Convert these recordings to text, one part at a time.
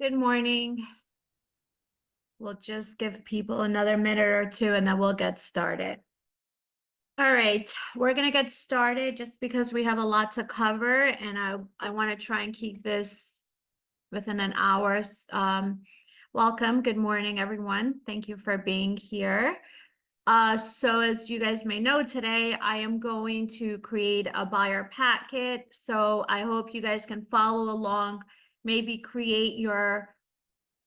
Good morning. We'll just give people another minute or two and then we'll get started. All right, we're gonna get started just because we have a lot to cover and I want to try and keep this within an hour. Welcome, good morning, everyone. Thank you for being here. So as you guys may know, today I am going to create a buyer packet. So I hope you guys can follow along, maybe create your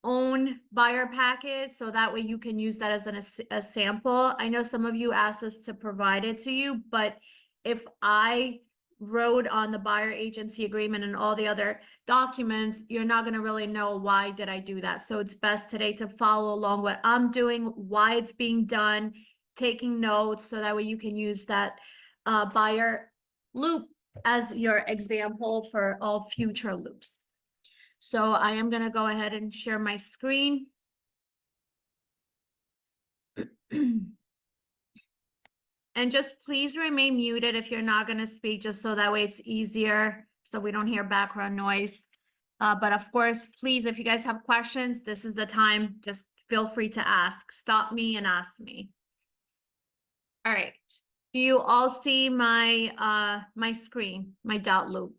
own buyer packet so that way you can use that as a sample. I know some of you asked us to provide it to you, but if I wrote on the buyer agency agreement and all the other documents, you're not going to really know why did I do that. So it's best today to follow along what I'm doing, why it's being done, taking notes so that way you can use that buyer loop as your example for all future loops. So I am going to go ahead and share my screen. And just please remain muted if you're not going to speak, just so that way it's easier, so we don't hear background noise. But of course, please, if you guys have questions, this is the time. Just feel free to ask. Stop me and ask me. All right. Do you all see my my screen, my dot loop?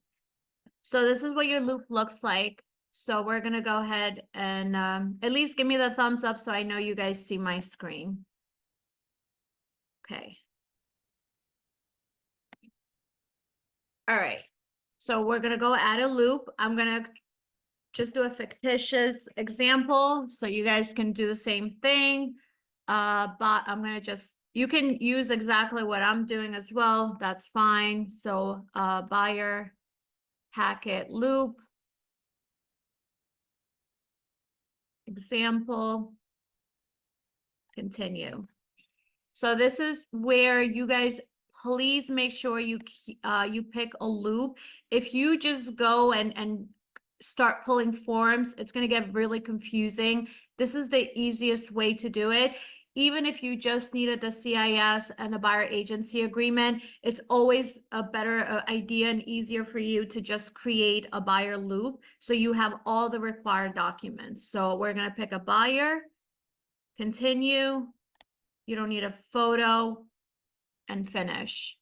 So this is what your loop looks like. So we're gonna go ahead and at least give me the thumbs up so I know you guys see my screen. Okay. All right. So we're gonna go add a loop. I'm gonna just do a fictitious example so you guys can do the same thing. But I'm gonna you can use exactly what I'm doing as well. That's fine. So buyer packet loop. Example, continue. So this is where you guys please make sure you pick a loop. If you just go and start pulling forms, it's going to get really confusing. This is the easiest way to do it. Even if you just needed the CIS and the buyer agency agreement, it's always a better idea and easier for you to just create a buyer loop so you have all the required documents. So we're going to pick a buyer, continue. You don't need a photo, and finish.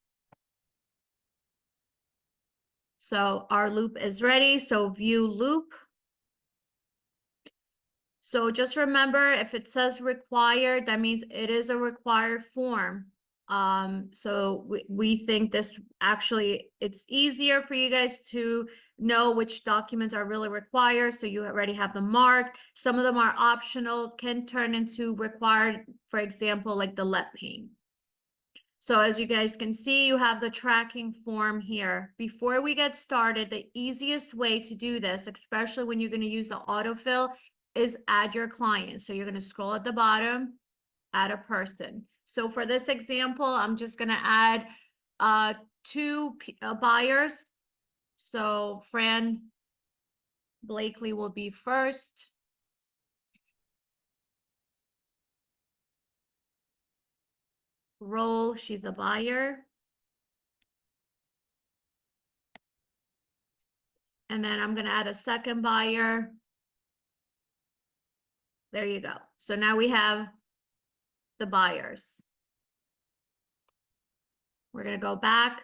So our loop is ready. So view loop. So just remember, if it says required, that means it is a required form. So we think this actually, it's easier for you guys to know which documents are really required. So you already have them marked. Some of them are optional, can turn into required, for example, like the lead paint. So as you guys can see, you have the tracking form here. Before we get started, the easiest way to do this, especially when you're going to use the autofill, is add your client. So you're going to scroll at the bottom, add a person. So for this example, I'm just going to add two buyers. So Fran Blakely will be first. Role, she's a buyer. And then I'm going to add a second buyer. There you go. So now we have the buyers. We're going to go back.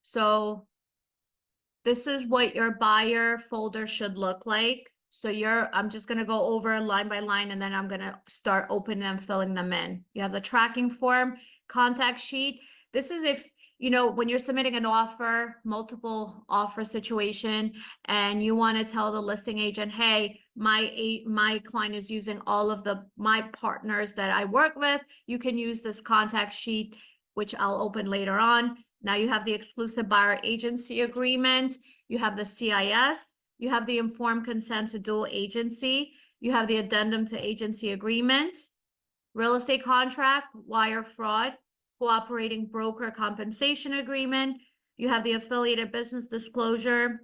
So this is what your buyer folder should look like. So I'm just going to go over line by line, and then I'm going to start opening and filling them in. You have the tracking form, contact sheet. This is if, you know, when you're submitting an offer, multiple offer situation, and you want to tell the listing agent, hey, my client is using all of my partners that I work with. You can use this contact sheet, which I'll open later on. Now you have the exclusive buyer agency agreement. You have the CIS. You have the informed consent to dual agency. You have the addendum to agency agreement, real estate contract, wire fraud, cooperating broker compensation agreement. You have the affiliated business disclosure,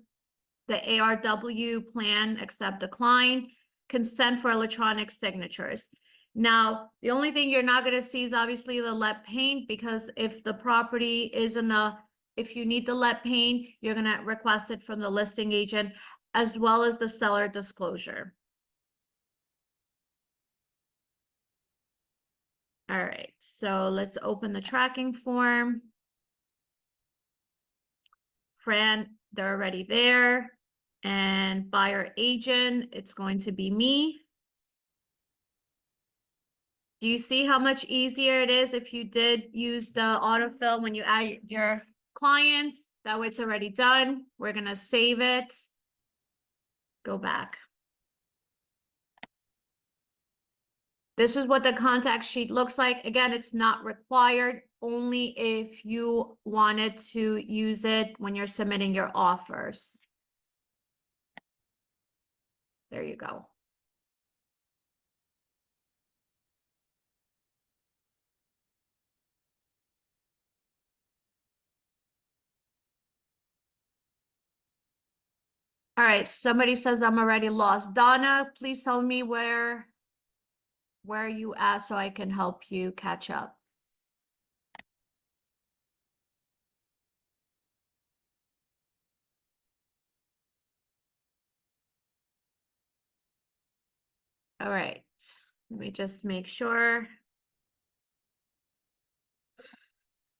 the ARW plan, accept, decline, consent for electronic signatures. Now, the only thing you're not going to see is obviously the lead paint, because if the property is if you need the lead paint, you're going to request it from the listing agent. as well as the seller disclosure. All right, so let's open the tracking form. Fran, they're already there. And buyer agent, it's going to be me. Do you see how much easier it is if you did use the autofill when you add your clients? That way it's already done. We're gonna save it. Go back. This is what the contact sheet looks like. Again, it's not required, only if you wanted to use it when you're submitting your offers. There you go. All right, somebody says I'm already lost. Donna, please tell me where you at so I can help you catch up. All right, let me just make sure.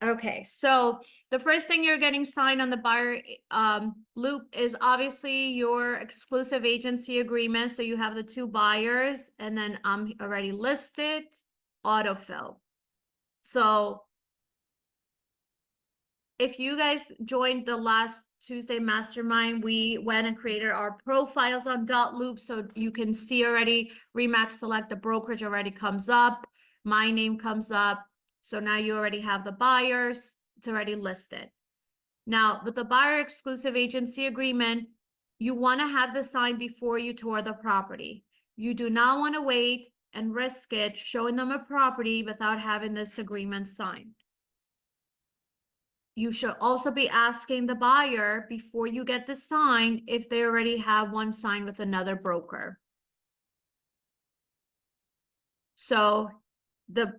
Okay, so the first thing you're getting signed on the buyer loop is obviously your exclusive agency agreement. So you have the two buyers, and then I'm already listed, autofill. So if you guys joined the last Tuesday Mastermind, we went and created our profiles on .loop, so you can see already Remax Select, the brokerage already comes up, my name comes up. So now you already have the buyers, it's already listed. Now, with the buyer exclusive agency agreement, you want to have this signed before you tour the property. You do not want to wait and risk it showing them a property without having this agreement signed. You should also be asking the buyer before you get the sign if they already have one signed with another broker. So the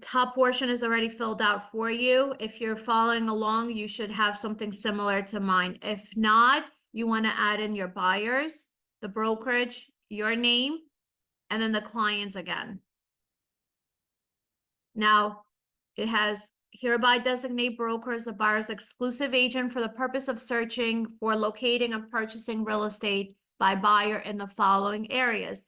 top portion is already filled out for you. If you're following along, you should have something similar to mine. If not, you want to add in your buyers, the brokerage, your name, and then the clients again. Now, it has hereby designate broker as the buyer's exclusive agent for the purpose of searching for locating and purchasing real estate by buyer in the following areas.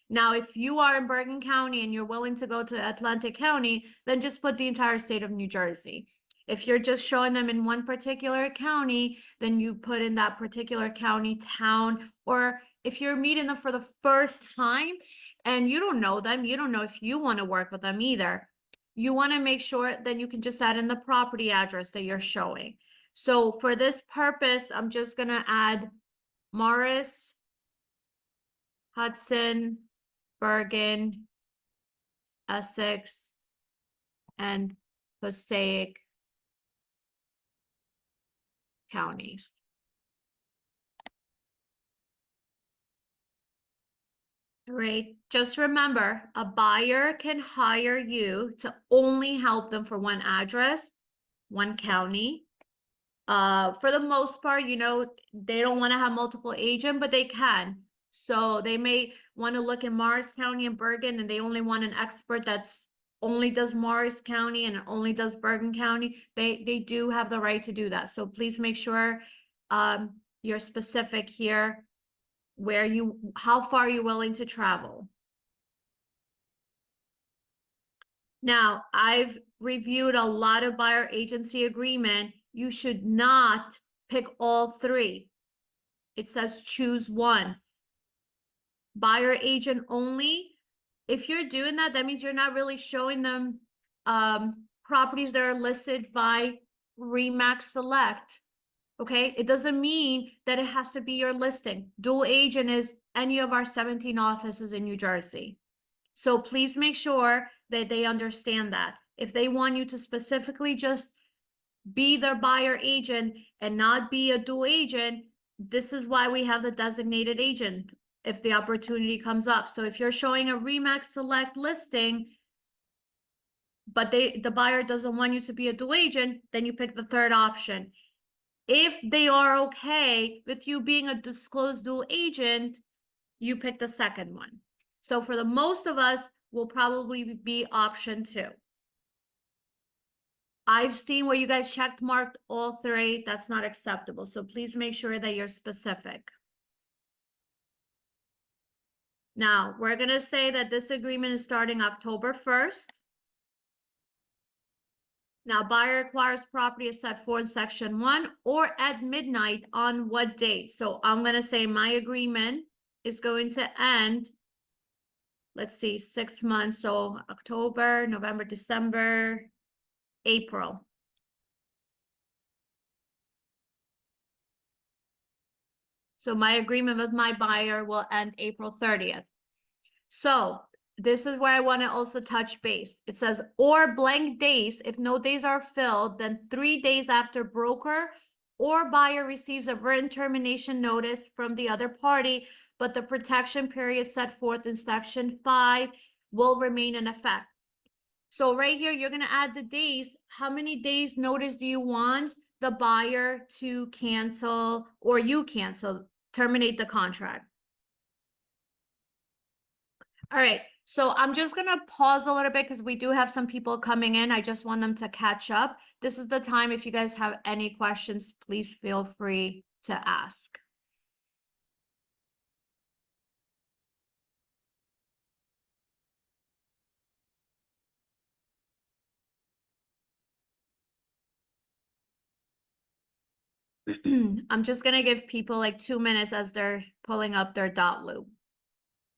Now, if you are in Bergen County and you're willing to go to Atlantic County, then just put the entire state of New Jersey. If you're just showing them in one particular county, then you put in that particular county, town, or if you're meeting them for the first time and you don't know them, you don't know if you want to work with them either. You want to make sure that you can just add in the property address that you're showing. So for this purpose, I'm just going to add Morris, Hudson, Bergen, Essex, and Passaic counties. All right, just remember, a buyer can hire you to only help them for one address, one county. For the most part, you know, they don't want to have multiple agents, but they can. So they may want to look in Morris County and Bergen, and they only want an expert that's only does Morris County and only does Bergen County. They do have the right to do that. So please make sure you're specific here where how far you're willing to travel. Now, I've reviewed a lot of buyer agency agreement. You should not pick all three. It says choose one. Buyer agent only. If you're doing that, that means you're not really showing them properties that are listed by Remax Select. Okay, it doesn't mean that it has to be your listing. Dual agent is any of our 17 offices in New Jersey. So please make sure that they understand that. If they want you to specifically just be their buyer agent and not be a dual agent, this is why we have the designated agent if the opportunity comes up. So if you're showing a Remax Select listing, but the buyer doesn't want you to be a dual agent, then you pick the third option. If they are okay with you being a disclosed dual agent, you pick the second one. So for the most of us, will probably be option 2. I've seen where you guys checked marked all 3. That's not acceptable. So please make sure that you're specific. Now, we're going to say that this agreement is starting October 1st. Now, buyer acquires property as set forth in section 1 or at midnight on what date? So I'm going to say my agreement is going to end, let's see, 6 months. So October, November, December, April. So my agreement with my buyer will end April 30th. So this is where I want to also touch base. It says, or blank days. If no days are filled, then 3 days after broker or buyer receives a written termination notice from the other party, but the protection period set forth in section 5 will remain in effect. So right here, you're going to add the days. How many days notice do you want the buyer to cancel, or you cancel, terminate the contract? All right, so I'm just gonna pause a little bit because we do have some people coming in. I just want them to catch up. This is the time. If you guys have any questions, please feel free to ask. I'm just gonna give people like 2 minutes as they're pulling up their dot loop.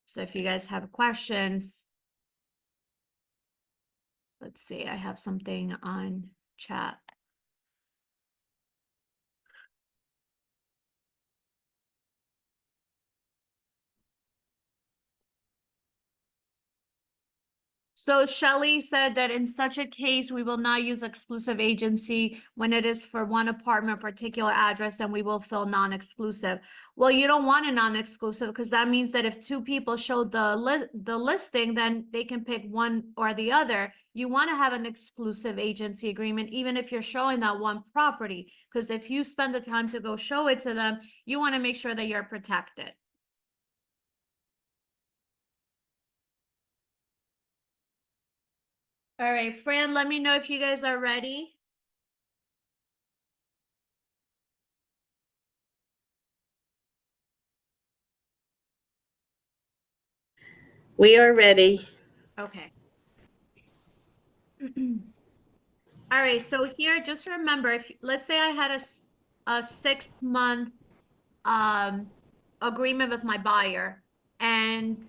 So if you guys have questions, let's see, I have something on chat. So Shelley said that in such a case, we will not use exclusive agency when it is for one apartment, particular address, and we will fill non-exclusive. Well, you don't want a non-exclusive because that means that if 2 people show the listing, then they can pick one or the other. You want to have an exclusive agency agreement, even if you're showing that one property, because if you spend the time to go show it to them, you want to make sure that you're protected. All right, Fran, let me know if you guys are ready. We are ready. Okay. All right, so here, just remember, if let's say I had a 6-month agreement with my buyer, and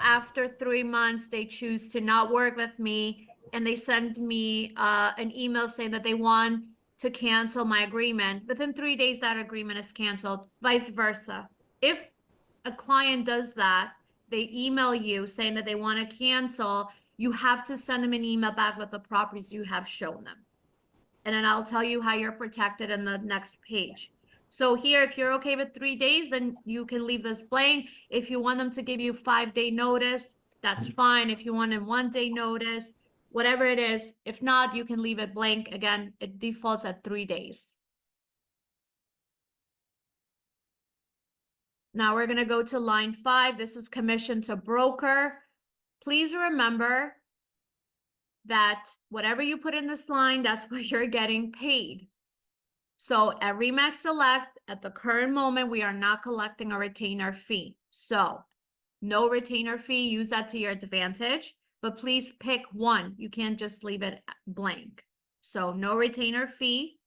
after 3 months they choose to not work with me, and they send me an email saying that they want to cancel my agreement. Within 3 days, that agreement is canceled, vice versa. If a client does that, they email you saying that they want to cancel, you have to send them an email back with the properties you have shown them. And then I'll tell you how you're protected in the next page. So here, if you're okay with 3 days, then you can leave this blank. If you want them to give you 5-day notice, that's fine. If you want a 1-day notice, whatever it is. If not, you can leave it blank. Again, it defaults at 3 days. Now we're going to go to line 5. This is commission to broker. Please remember that whatever you put in this line, that's what you're getting paid. So at Remax Select, at the current moment, we are not collecting a retainer fee. So no retainer fee, use that to your advantage, but please pick one. You can't just leave it blank. So no retainer fee.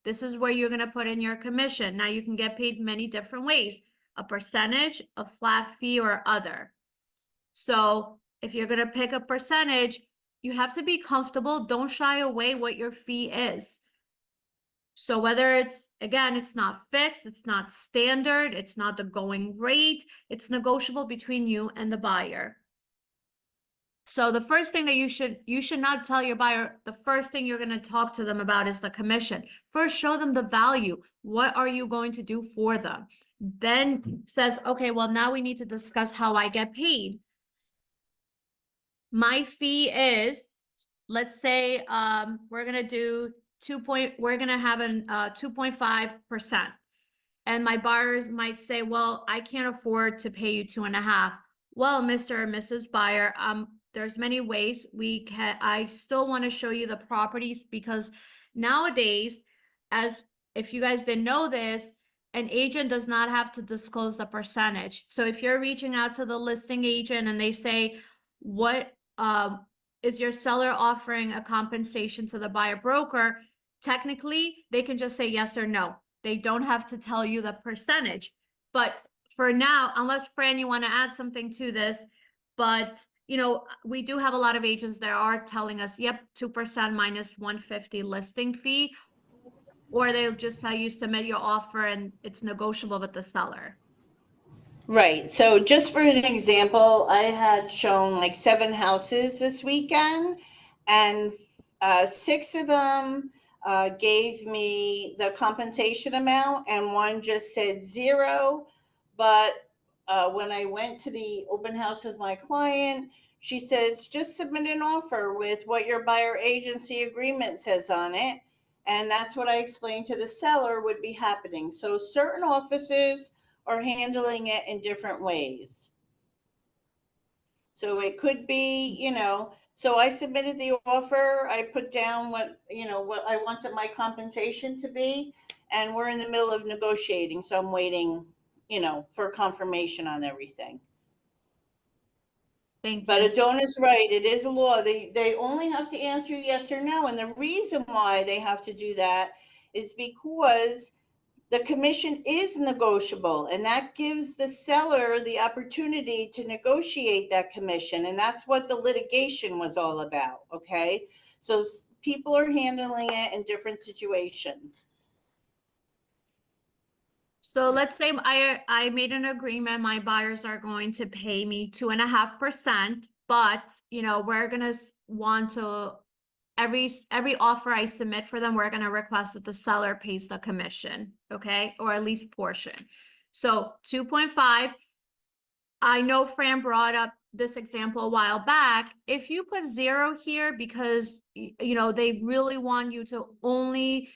This is where you're going to put in your commission. Now you can get paid many different ways, a percentage, a flat fee, or other. So if you're going to pick a percentage, you have to be comfortable. Don't shy away what your fee is. So whether it's, again, it's not fixed, it's not standard, it's not the going rate, it's negotiable between you and the buyer. So the first thing that you should not tell your buyer, the first thing you're going to talk to them about is the commission. First, show them the value. What are you going to do for them? Then says, okay, well, now we need to discuss how I get paid. My fee is, let's say, we're going to do we're gonna have an 2.5%. And my buyers might say, well, I can't afford to pay you 2.5. Well, Mr. or Mrs. Buyer, there's many ways I still want to show you the properties, because nowadays, as if you guys didn't know this, an agent does not have to disclose the percentage. So if you're reaching out to the listing agent and they say, what is your seller offering a compensation to the buyer broker? Technically, they can just say yes or no. They don't have to tell you the percentage. But for now, unless Fran, you want to add something to this, but we do have a lot of agents that are telling us, yep, 2% minus 150 listing fee, or they'll just tell you submit your offer and it's negotiable with the seller. Right. So just for an example, I had shown like 7 houses this weekend, and 6 of them gave me the compensation amount, and one just said 0. But when I went to the open house with my client, she says, just submit an offer with what your buyer agency agreement says on it. And that's what I explained to the seller would be happening. So certain offices are handling it in different ways. So it could be, so I submitted the offer, I put down what I wanted my compensation to be, and we're in the middle of negotiating. So I'm waiting, for confirmation on everything. Thank But you. Adona's right, it is a law. They only have to answer yes or no. And the reason why they have to do that is because the commission is negotiable, and that gives the seller the opportunity to negotiate that commission. And that's what the litigation was all about. Okay. So people are handling it in different situations. So let's say I made an agreement, my buyers are going to pay me 2.5%, but we're gonna want to every offer I submit for them, we're gonna request that the seller pays the commission, okay, or at least portion. So 2.5. I know Fran brought up this example a while back. If you put 0 here because they really want you to only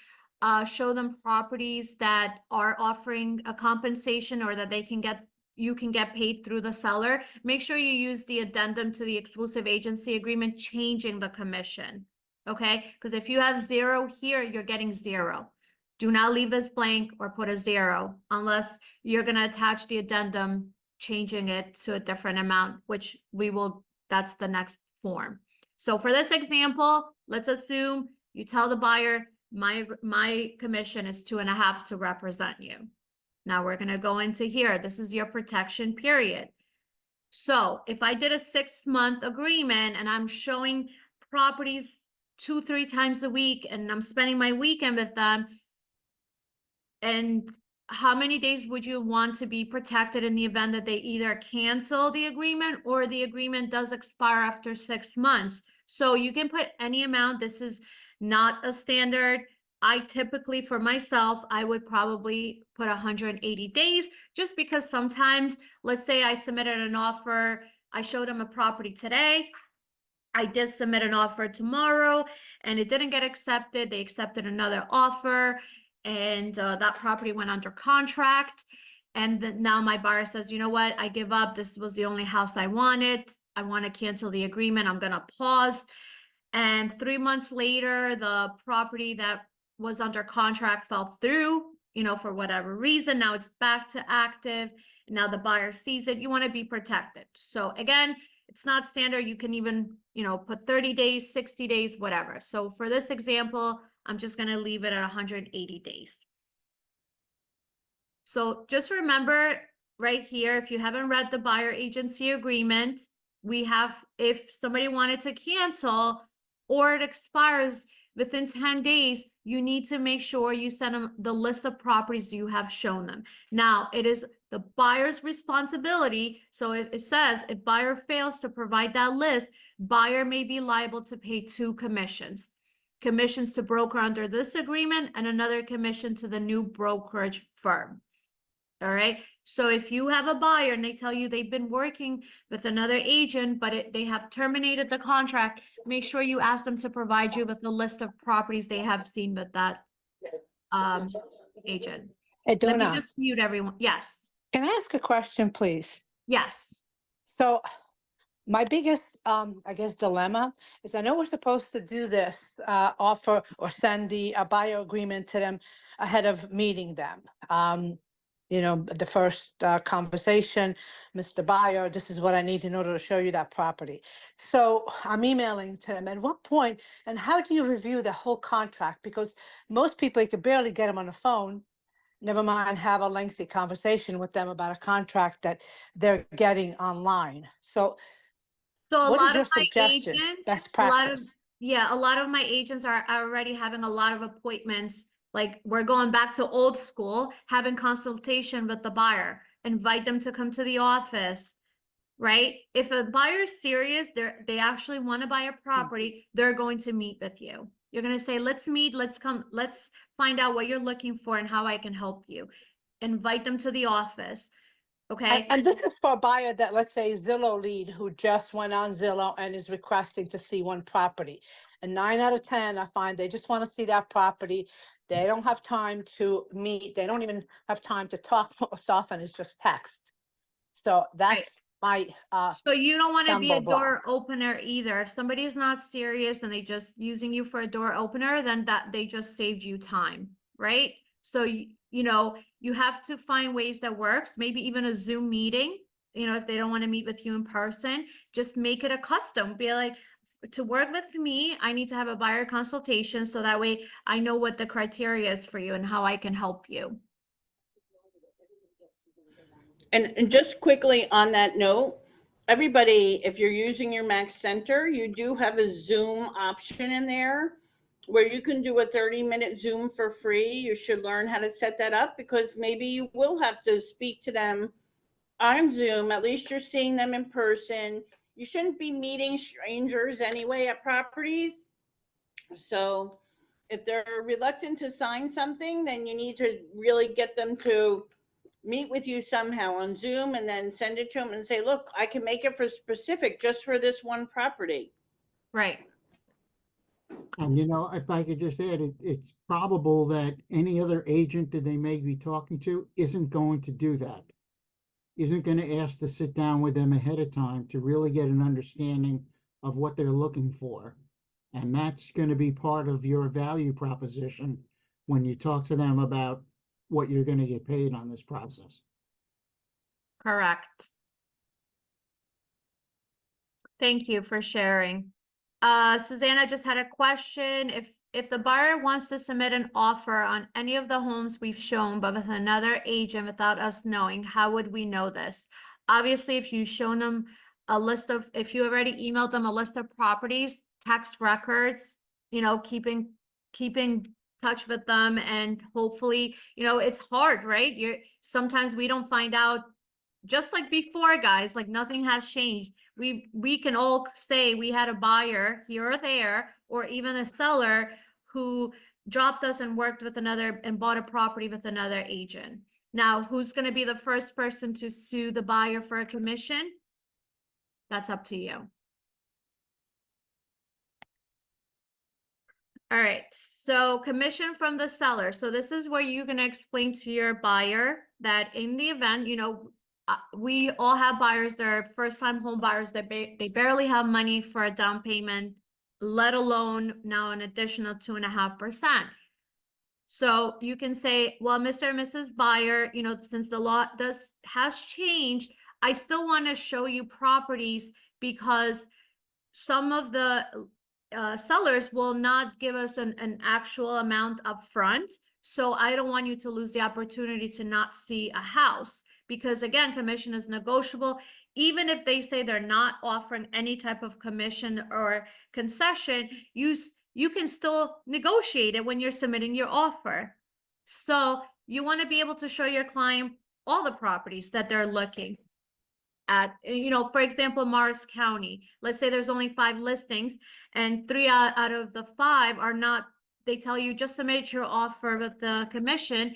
show them properties that are offering a compensation, or that you can get paid through the seller, make sure you use the addendum to the exclusive agency agreement, changing the commission. Okay, because if you have 0 here, you're getting 0. Do not leave this blank or put a 0 unless you're going to attach the addendum changing it to a different amount, which that's the next form. So for this example, let's assume you tell the buyer, my commission is 2.5 to represent you. Now we're going to go into here. This is your protection period. So if I did a 6-month agreement and I'm showing properties 2-3 times a week and I'm spending my weekend with them, and how many days would you want to be protected in the event that they either cancel the agreement or the agreement does expire after 6 months? So you can put any amount. This is not a standard. I typically, for myself, I would probably put 180 days, just because sometimes, let's say I submitted an offer, I showed them a property today, I did submit an offer tomorrow and it didn't get accepted. They accepted another offer, and that property went under contract. And now my buyer says, you know what, I give up. This was the only house I wanted. I want to cancel the agreement. I'm going to pause. And 3 months later, the property that was under contract fell through, for whatever reason. Now it's back to active. Now the buyer sees it. You want to be protected. So again, it's not standard. You can even, put 30 days, 60 days, whatever. So for this example, I'm just going to leave it at 180 days. So just remember right here, if you haven't read the buyer agency agreement, if somebody wanted to cancel or it expires within 10 days, you need to make sure you send them the list of properties you have shown them. Now, it is the buyer's responsibility. So it says if buyer fails to provide that list, buyer may be liable to pay 2 commissions. Commissions to broker under this agreement and another commission to the new brokerage firm. All right. So if you have a buyer and they tell you they've been working with another agent, but they have terminated the contract, make sure you ask them to provide you with a list of properties they have seen with that agent. Hey, Let me Donna, just mute everyone. Yes. can I ask a question, please? Yes. So my biggest, I guess, dilemma is I know we're supposed to do this, offer or send the buyer agreement to them ahead of meeting them. You know, the first conversation, Mr. Buyer, this is what I need in order to show you that property. So I'm emailing to them. At what point, and how do you review the whole contract? Because most people, you could barely get them on the phone. Never mind have a lengthy conversation with them about a contract that they're getting online. So So a what is lot of your my suggestion? agents, Best a lot of, practice? yeah, a lot of my agents are already having a lot of appointments. Like we're going back to old school, having consultation with the buyer, invite them to come to the office, right? If a buyer's serious, they actually want to buy a property, they're going to meet with you. You're going to say, let's meet, let's come, let's find out what you're looking for and how I can help you. Invite them to the office. Okay. And this is for a buyer that, let's say, Zillow lead who just went on Zillow and is requesting to see one property. And 9 out of 10, I find they just want to see that property. They don't have time to meet. They don't even have time to talk most often. It's just text. So that's my So you don't want to be a stumble door blocks. opener either. If somebody is not serious and they just using you for a door opener, then that they just saved you time, right? So you know, you have to find ways that works, maybe even a Zoom meeting, you know, if they don't want to meet with you in person, just make it a custom. Be like, to work with me, I need to have a buyer consultation so that way I know what the criteria is for you and how I can help you. And just quickly on that note, everybody, if you're using your Mac Center, you do have a Zoom option in there where you can do a 30-minute Zoom for free. You should learn how to set that up because maybe you will have to speak to them on Zoom. At least you're seeing them in person. You shouldn't be meeting strangers anyway at properties. So if they're reluctant to sign something, then you need to really get them to meet with you somehow on Zoom and then send it to them and say, look, I can make it for specific just for this one property. Right. And if I could just add, it's probable that any other agent that they may be talking to isn't going to do that. Isn't going to ask to sit down with them ahead of time to really get an understanding of what they're looking for. And that's going to be part of your value proposition when you talk to them about what you're going to get paid on this process. Correct. Thank you for sharing. Susanna just had a question. If the buyer wants to submit an offer on any of the homes we've shown, but with another agent without us knowing, how would we know this? Obviously, if you've shown them a list of, if you already emailed them a list of properties, tax records, you know, keeping touch with them, and hopefully, you know, it's hard, right? Sometimes we don't find out, just like before, guys, like nothing has changed. We can all say we had a buyer here or there, or even a seller who dropped us and worked with another and bought a property with another agent. Now, who's going to be the first person to sue the buyer for a commission? That's up to you. All right, so commission from the seller. So this is where you're going to explain to your buyer that in the event, you know, we all have buyers that are first-time home buyers that they barely have money for a down payment, let alone now an additional 2.5%. So you can say, well, Mr. and Mrs. Buyer, you know, since the law has changed, I still want to show you properties because some of the sellers will not give us an actual amount up front. So I don't want you to lose the opportunity to not see a house, because again, commission is negotiable. Even if they say they're not offering any type of commission or concession, you can still negotiate it when you're submitting your offer. So you want to be able to show your client all the properties that they're looking at. You know, for example, Morris County, let's say there's only 5 listings and 3 out of the 5 are not, they tell you just submit your offer with the commission.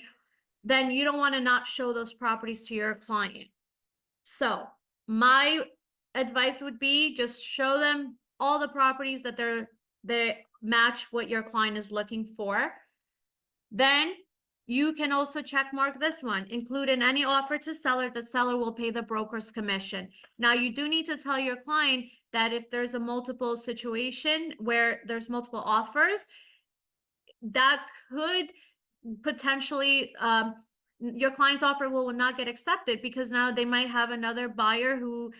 then you don't want to not show those properties to your client. So my advice would be just show them all the properties that they match what your client is looking for. Then you can also check mark this one, include in any offer to seller, the seller will pay the broker's commission. Now you do need to tell your client that if there's a multiple situation where there's multiple offers, that could potentially, your client's offer will not get accepted because now they might have another buyer who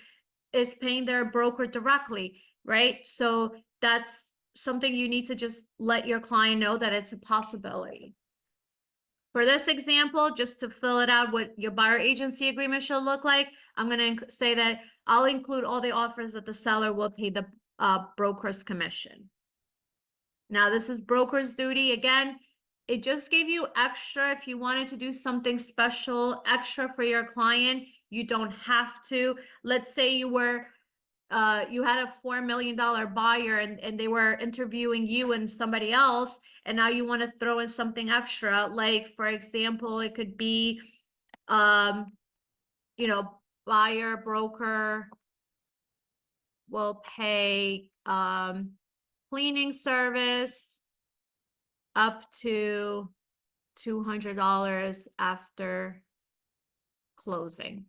is paying their broker directly, right? So that's something you need to just let your client know that it's a possibility. For this example, just to fill it out what your buyer agency agreement should look like, I'm going to say that I'll include all the offers that the seller will pay the broker's commission. Now, this is broker's duty. Again, it just gave you extra. If you wanted to do something special, extra for your client, you don't have to. Let's say you were you had a $4 million buyer and they were interviewing you and somebody else, and now you want to throw in something extra. Like, for example, it could be, you know, buyer broker will pay cleaning service up to $200 after closing.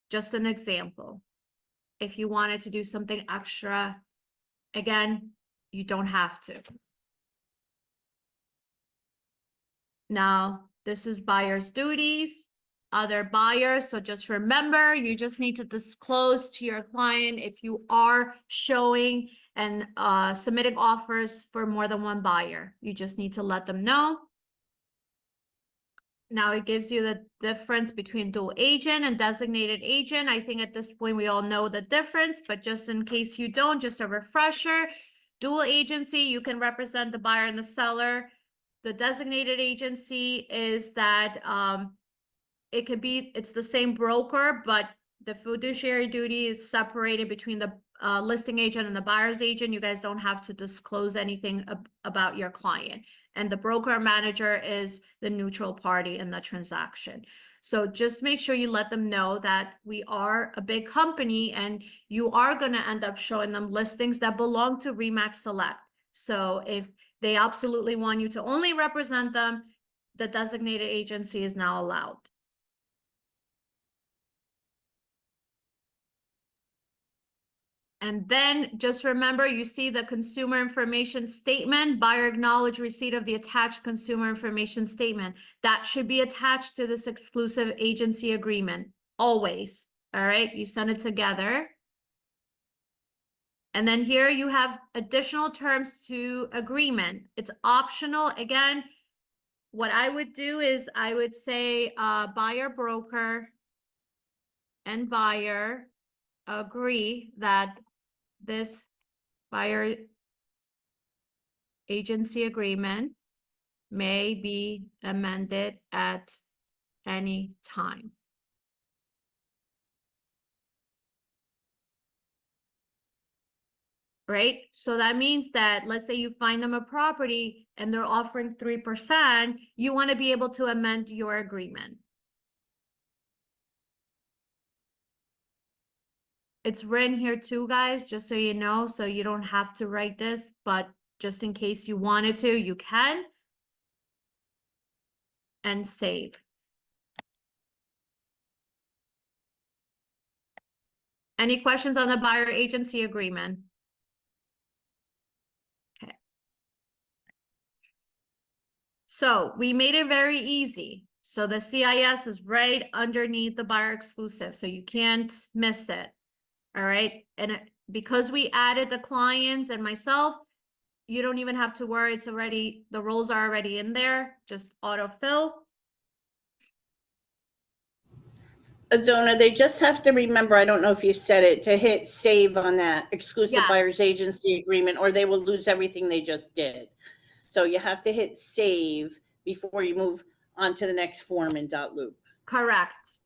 Just an example. If you wanted to do something extra, again, you don't have to. Now, this is buyer's duties, other buyers. So just remember, you just need to disclose to your client if you are showing and submitting offers for more than one buyer. You just need to let them know. Now it gives you the difference between dual agent and designated agent. I think at this point we all know the difference, but just in case you don't, just a refresher. Dual agency, you can represent the buyer and the seller. The designated agency is that it could be, it's the same broker, but the fiduciary duty is separated between the listing agent and the buyer's agent. You guys don't have to disclose anything about your client. And the broker manager is the neutral party in the transaction. So just make sure you let them know that we are a big company and you are going to end up showing them listings that belong to RE/MAX Select. So if they absolutely want you to only represent them, the designated agency is now allowed. And then just remember, you see the consumer information statement, buyer acknowledge receipt of the attached consumer information statement. That should be attached to this exclusive agency agreement, always. All right, you send it together. And then here you have additional terms to agreement. It's optional. Again, what I would do is I would say buyer, broker, and buyer agree that this buyer agency agreement may be amended at any time. Right? So that means that, let's say you find them a property and they're offering 3%, you want to be able to amend your agreement. It's written here too, guys, just so you know, so you don't have to write this, but just in case you wanted to, you can. And save. Any questions on the buyer agency agreement? Okay. So we made it very easy. So the CIS is right underneath the buyer exclusive, so you can't miss it. All right. And because we added the clients and myself, you don't even have to worry. It's already, the roles are already in there. Just autofill. Azona, they just have to remember, I don't know if you said it, to hit save on that exclusive Yes. buyer's agency agreement, or they will lose everything they just did. So you have to hit save before you move on to the next form in .loop. Correct.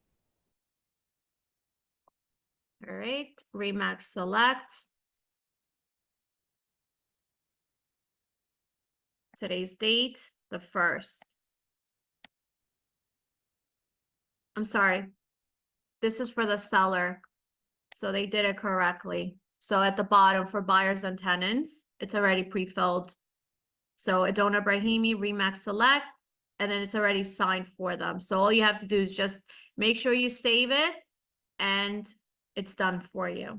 All right, RE/MAX Select. Today's date, the 1st. I'm sorry. This is for the seller. So they did it correctly. So at the bottom for buyers and tenants, it's already pre-filled. So Adona Brahimi, Remax Select, and then it's already signed for them. So all you have to do is just make sure you save it and it's done for you.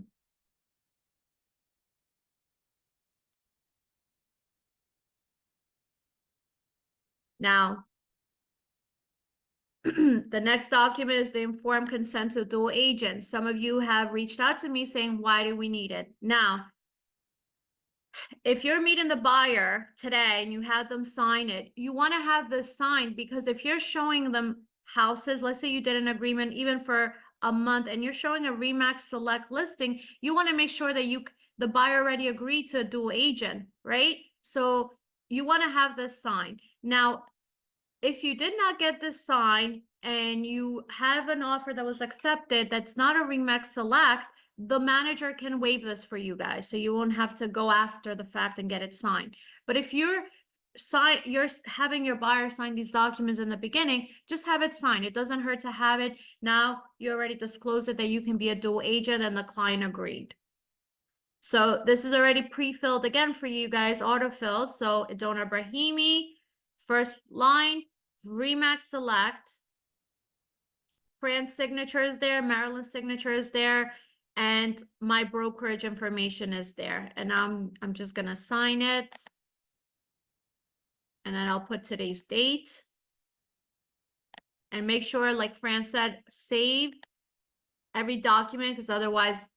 Now, the next document is the informed consent to dual agent. Some of you have reached out to me saying, why do we need it? Now, if you're meeting the buyer today and you had them sign it, you want to have this signed because if you're showing them houses, let's say you did an agreement even for a month and you're showing a Remax Select listing, you want to make sure that the buyer already agreed to a dual agent, right? So you want to have this signed. Now, if you did not get this signed and you have an offer that was accepted that's not a Remax Select, the manager can waive this for you guys, so you won't have to go after the fact and get it signed. But if you're having your buyer sign these documents in the beginning, just have it signed. It doesn't hurt to have it. Now you already disclosed it that you can be a dual agent and the client agreed. So this is already pre-filled again for you guys, auto-filled. So Adona Brahimi, first line, Remax Select. Fran's signature is there, Marilyn's signature is there, and my brokerage information is there. And I'm just gonna sign it. And then I'll put today's date. And make sure, like Fran said, save every document because otherwise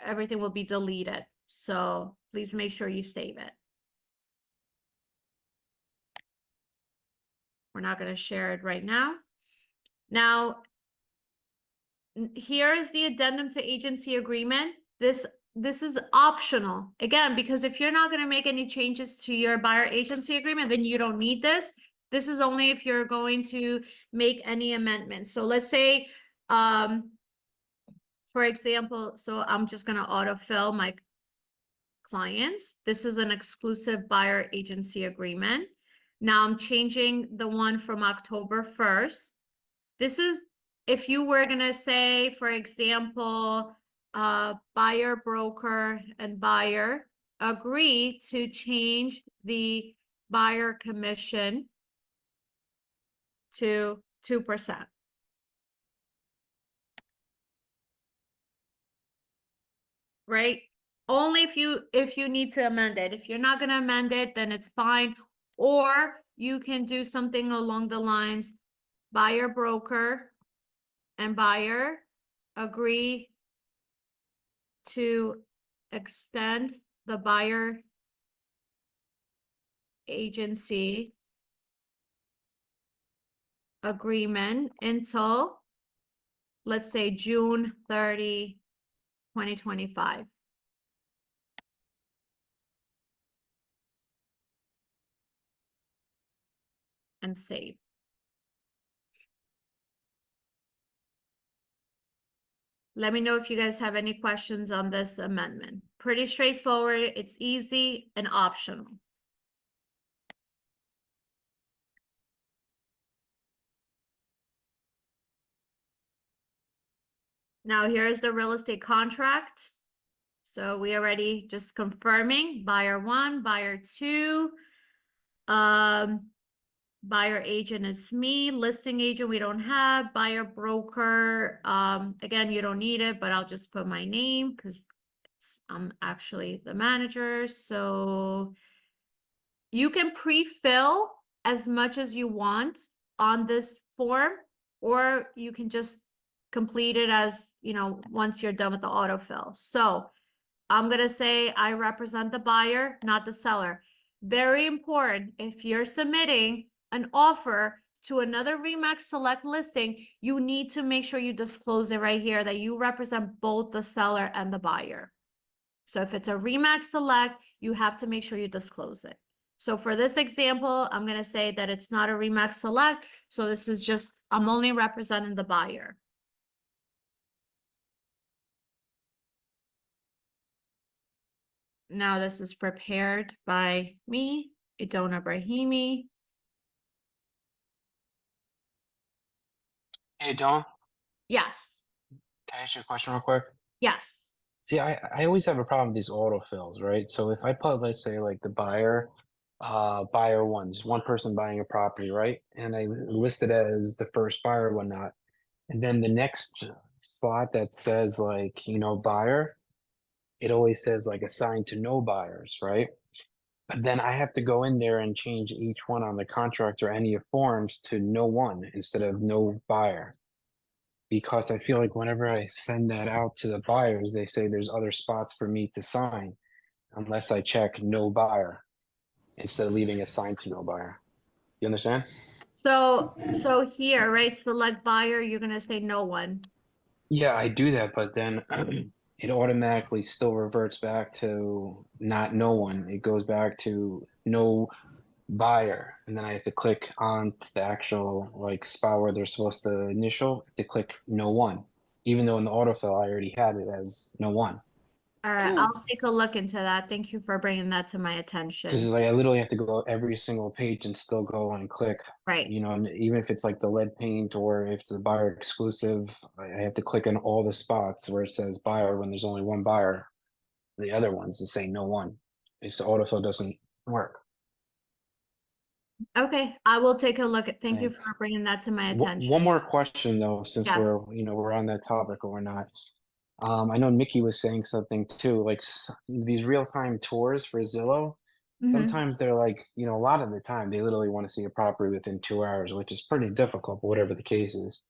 everything will be deleted. So please make sure you save it. We're not going to share it right now. Now, here is the addendum to agency agreement. This is optional. Again, because if you're not going to make any changes to your buyer agency agreement, then you don't need this. This is only if you're going to make any amendments. So let's say, for example, so I'm just going to autofill my clients. This is an exclusive buyer agency agreement. Now I'm changing the one from October 1st. This is if you were going to say, for example, buyer, broker, and buyer agree to change the buyer commission to 2%. Right? Only if you need to amend it. If you're not going to amend it, then it's fine. Or you can do something along the lines, buyer, broker, and buyer agree to extend the buyer agency agreement until, let's say, June 30, 2025. And save. Let me know if you guys have any questions on this amendment. Pretty straightforward. It's easy and optional. Now here's the real estate contract. So we already just confirming buyer 1, buyer 2. Buyer agent is me, listing agent we don't have, buyer broker, again, you don't need it, but I'll just put my name because I'm actually the manager. So you can pre-fill as much as you want on this form, or you can just complete it as, once you're done with the autofill. So I'm going to say I represent the buyer, not the seller. Very important. If you're submitting an offer to another Remax Select listing, you need to make sure you disclose it right here that you represent both the seller and the buyer. So if it's a Remax Select, you have to make sure you disclose it. So for this example, I'm going to say that it's not a Remax Select. So this is just, I'm only representing the buyer. Now this is prepared by me, Adona Brahimi. Hey, Dawn, Yes, can I ask you a question real quick? yes. See, I always have a problem with these autofills, right? So if I put, let's say, like the buyer one, just one person buying a property, right? And I list it as the first buyer or whatnot. And then the next spot that says like, buyer, it always says like assigned to no buyers, right? But then I have to go in there and change each one on the contract or any of forms to no one instead of no buyer. Because I feel like whenever I send that out to the buyers, they say there's other spots for me to sign unless I check no buyer instead of leaving assigned to no buyer. You understand? So here, right, select buyer, you're gonna say no one. Yeah, I do that, but then it automatically still reverts back to not no one. It goes back to no buyer, and then I have to click on to the actual like spot where they're supposed to initial to click no one, even though in the autofill I already had it as no one. All right, I'll take a look into that. Thank you for bringing that to my Because attention. it's like I literally have to go every single page and still go and click, Right. and even if it's like the lead paint or if it's a buyer exclusive, I have to click on all the spots where it says buyer when there's only one buyer. The other ones is saying no one. It's the autofill doesn't work. Okay, I will take a look at, thank you for Thanks. bringing that to my One attention. more question though, since Yes. we're on that topic or not. I know Mickey was saying something too, like these real-time tours for Zillow. Mhm. Sometimes they're like, a lot of the time they literally want to see a property within 2 hours, which is pretty difficult, but whatever the case is.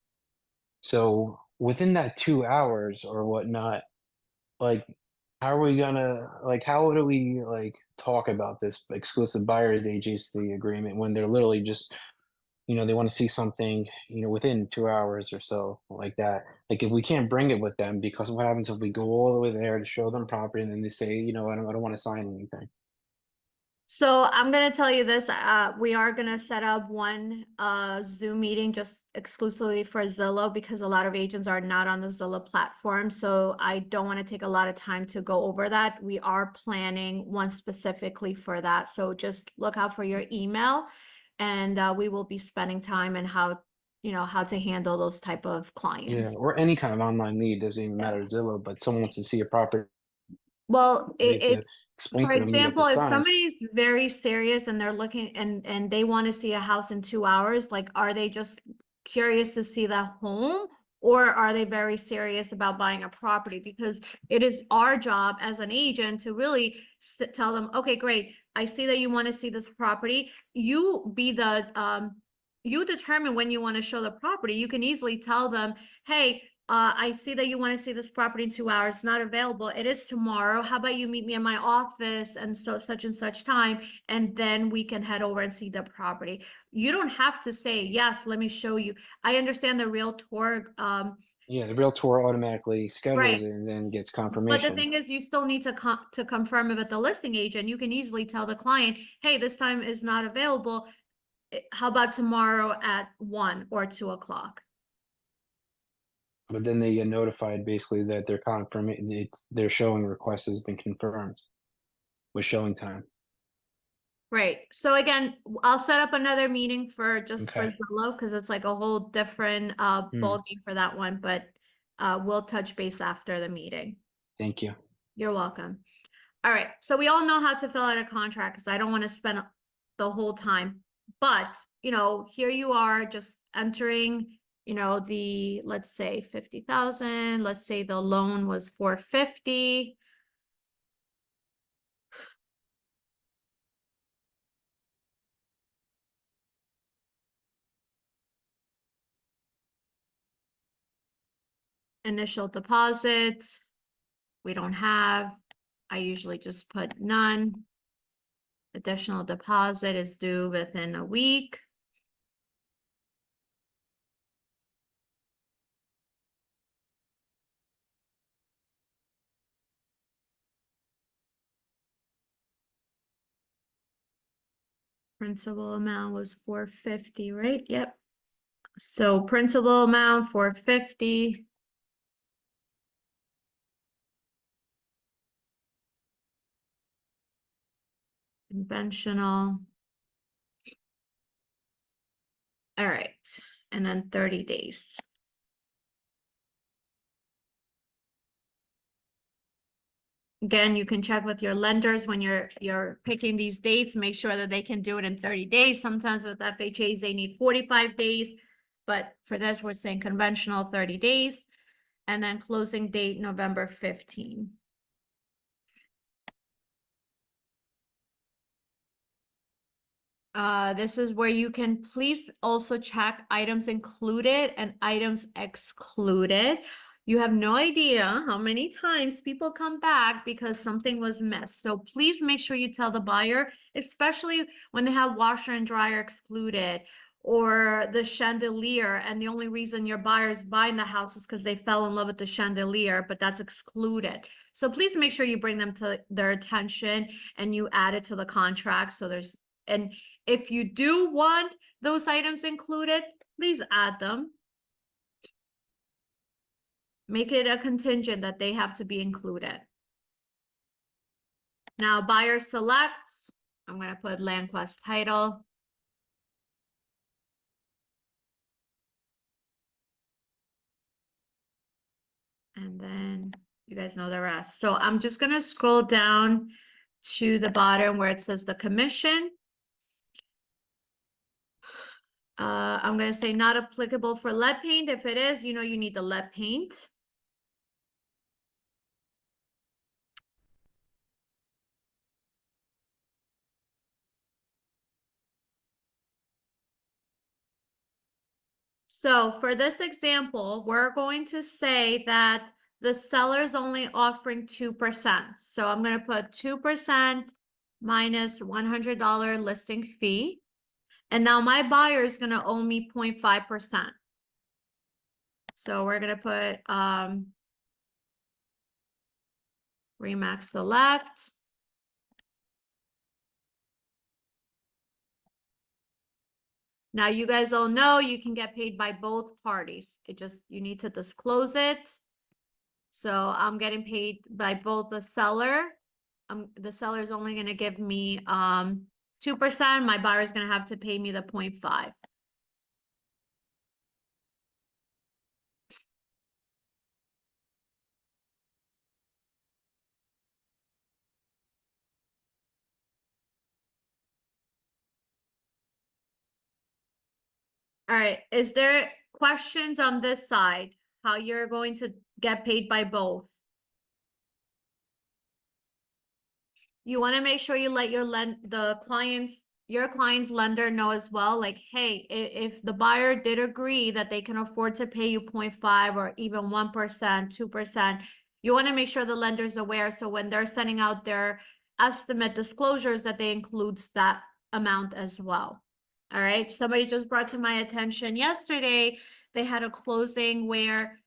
So within that 2 hours or whatnot, like, how are we gonna like how do we like talk about this exclusive buyers agency agreement when they're literally just they want to see something, within 2 hours or so, like that. Like if we can't bring it with them, because what happens if we go all the way there to show them property and then they say, I don't want to sign anything. So I'm gonna tell you this, we are gonna set up one Zoom meeting just exclusively for Zillow because a lot of agents are not on the Zillow platform. So I don't want to take a lot of time to go over that. We are planning one specifically for that. So just look out for your email and we will be spending time and how to handle those type of Yeah, clients. or any kind of online lead, doesn't even matter Zillow, but someone wants to see a property, Well, we have to if, explain for to them, example, the if signs. somebody's very serious and they're looking and they want to see a house in 2 hours, like, are they just curious to see the home? Or are they very serious about buying a property? Because it is our job as an agent to really tell them, okay, great, I see that you want to see this property. You determine when you want to show the property. You can easily tell them, hey, I see that you want to see this property in 2 hours, it's not available. It is tomorrow. How about you meet me in my office and so such and such time, and then we can head over and see the property. You don't have to say, yes, let me show you. I understand the realtor, Yeah, the realtor automatically right. schedules it and then gets But the confirmation. thing is, you still need to confirm it with the listing agent. You can easily tell the client, hey, this time is not available. How about tomorrow at 1 or 2 o'clock? But then they get notified basically that their showing request has been confirmed with showing time. Right. So again, I'll set up another meeting for Okay. Zillow because it's like a whole different ball game for that one, but we'll touch base after the meeting. Thank you. You're welcome. All right. So we all know how to fill out a contract because I don't want to spend the whole time. But, here you are just entering, let's say 50,000. Let's say the loan was 450. Initial deposit, we don't have. I usually just put none. Additional deposit is due within a week. Principal amount was 450, right? Yep. So principal amount 450. Conventional. All right, and then 30 days. Again, you can check with your lenders when you're picking these dates, make sure that they can do it in 30 days. Sometimes with FHAs, they need 45 days, but for this, we're saying conventional 30 days. And then closing date, November 15. This is where you can please also check items included and items excluded. You have no idea how many times people come back because something was missed. So please make sure you tell the buyer, especially when they have washer and dryer excluded or the chandelier. And the only reason your buyer is buying the house is because they fell in love with the chandelier, but that's excluded. So please make sure you bring them to their attention and you add it to the contract. So and if you do want those items included, please add them. Make it a contingent that they have to be included. Now, buyer selects, I'm going to put Land Quest title. And then you guys know the rest. So I'm just going to scroll down to the bottom where it says the commission. I'm going to say not applicable for lead paint. If it is, you know, you need the lead paint. So for this example, we're going to say that the seller's only offering 2%. So I'm going to put 2% minus $100 listing fee. And now my buyer is going to owe me 0.5%. So we're going to put Remax Select. Now you guys all know you can get paid by both parties. You need to disclose it. So I'm getting paid by both the seller. The seller is only going to give me 2%. My buyer is going to have to pay me the 0.5. All right. Is there questions on this side? How you're going to get paid by both? You want to make sure you let your client's lender know as well, like, hey, if the buyer did agree that they can afford to pay you 0.5 or even 1%, 2%, you want to make sure the lender's aware. So when they're sending out their estimate disclosures that they includes that amount as well. All right. Somebody just brought to my attention yesterday, they had a closing where,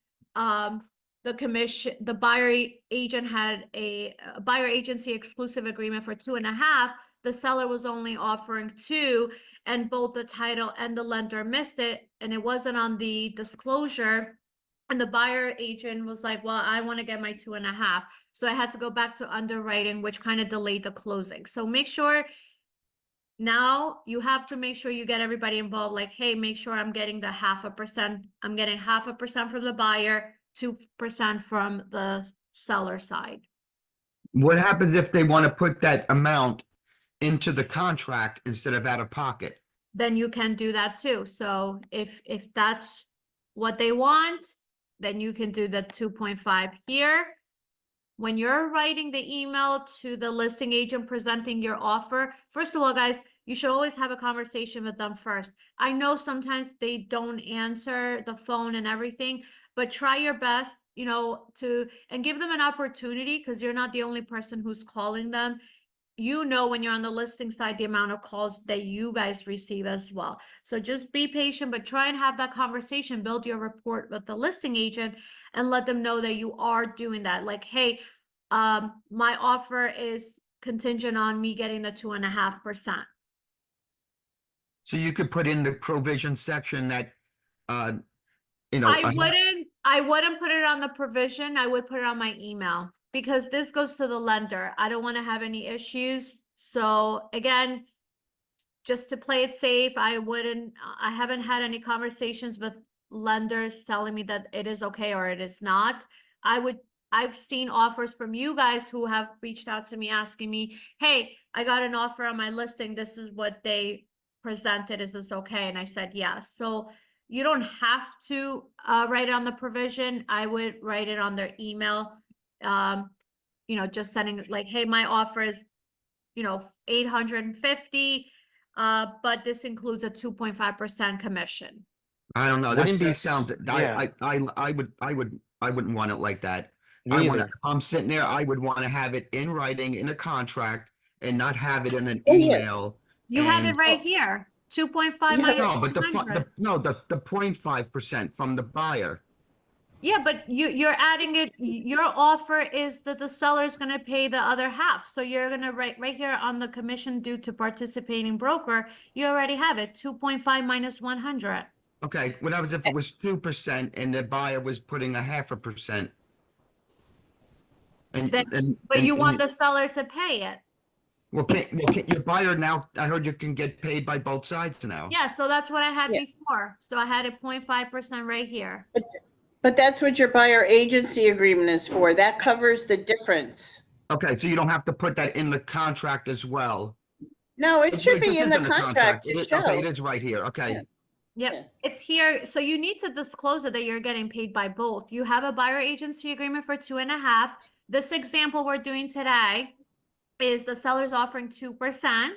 the buyer agent had a buyer agency exclusive agreement for 2.5. The seller was only offering 2, and both the title and the lender missed it, and it wasn't on the disclosure. And the buyer agent was like, well, I want to get my 2.5. So I had to go back to underwriting, which kind of delayed the closing. So make sure now you have to make sure you get everybody involved. Like, hey, make sure I'm getting the 0.5%. I'm getting 0.5% from the buyer, 2% from the seller side. What happens if they want to put that amount into the contract instead of out of pocket? Then you can do that too. So if that's what they want, then you can do the 2.5 here. When you're writing the email to the listing agent presenting your offer, first of all, guys, you should always have a conversation with them first. I know sometimes they don't answer the phone and everything, but try your best, you know, and give them an opportunity, because you're not the only person who's calling them. You know, when you're on the listing side, the amount of calls that you guys receive as well. So just be patient, but try and have that conversation, build your rapport with the listing agent and let them know that you are doing that. Like, hey, my offer is contingent on me getting the 2.5%. So you could put in the provision section that, I wouldn't put it on the provision. I would put it on my email, because this goes to the lender. I don't want to have any issues. So again, just to play it safe, I haven't had any conversations with lenders telling me that it is okay or it is not. I would I've seen offers from you guys who have reached out to me asking me, hey, I got an offer on my listing. This is what they presented. Is this okay? And I said, yes. So you don't have to write it on the provision. I would write it on their email. Just sending like, hey, my offer is, 850, but this includes a 2.5% commission. I don't know. Wouldn't be That s- sounds, yeah. I wouldn't want it like that. Me I want to, either. if I'm sitting there, I would want to have it in writing, in a contract, and not have it in an Oh, yeah. email. You have it And right here, 2.5 Yeah. minus no, but the 100. no, the 0.5% from the buyer. Yeah, but you're adding it, your offer is that the seller's gonna pay the other half. So you're gonna write right here on the commission due to participating broker, you already have it, 2.5 minus 100. Okay, what happens if it was 2% and the buyer was putting 0.5%? Then, And, but you want the seller to pay it. can't your buyer now, I heard you can get paid by both sides now. Yeah, so that's what I had Yeah. before. So I had a 0.5% right here. But that's what your buyer agency agreement is for. That covers the difference. Okay, so you don't have to put that in the contract as well. No, it should Wait, this be in is the contract to Okay, it show. is right here. Okay. Yeah. Yep, Yeah. it's here. So you need to disclose it that you're getting paid by both. You have a buyer agency agreement for 2.5. This example we're doing today is the seller's offering 2%,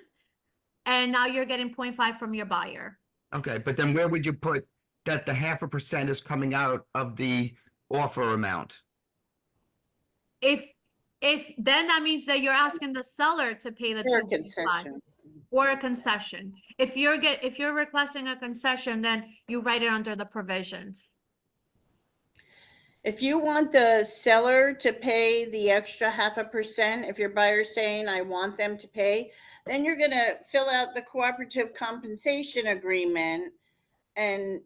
and now you're getting 0.5 from your buyer. Okay, but then where would you put that the 0.5% is coming out of the offer amount? If then that means that you're asking the seller to pay the Or a 2.5 concession. or a concession. If you're requesting a concession, then you write it under the provisions. If you want the seller to pay the extra 0.5%, if your buyer's saying, I want them to pay, then you're gonna fill out the cooperative compensation agreement and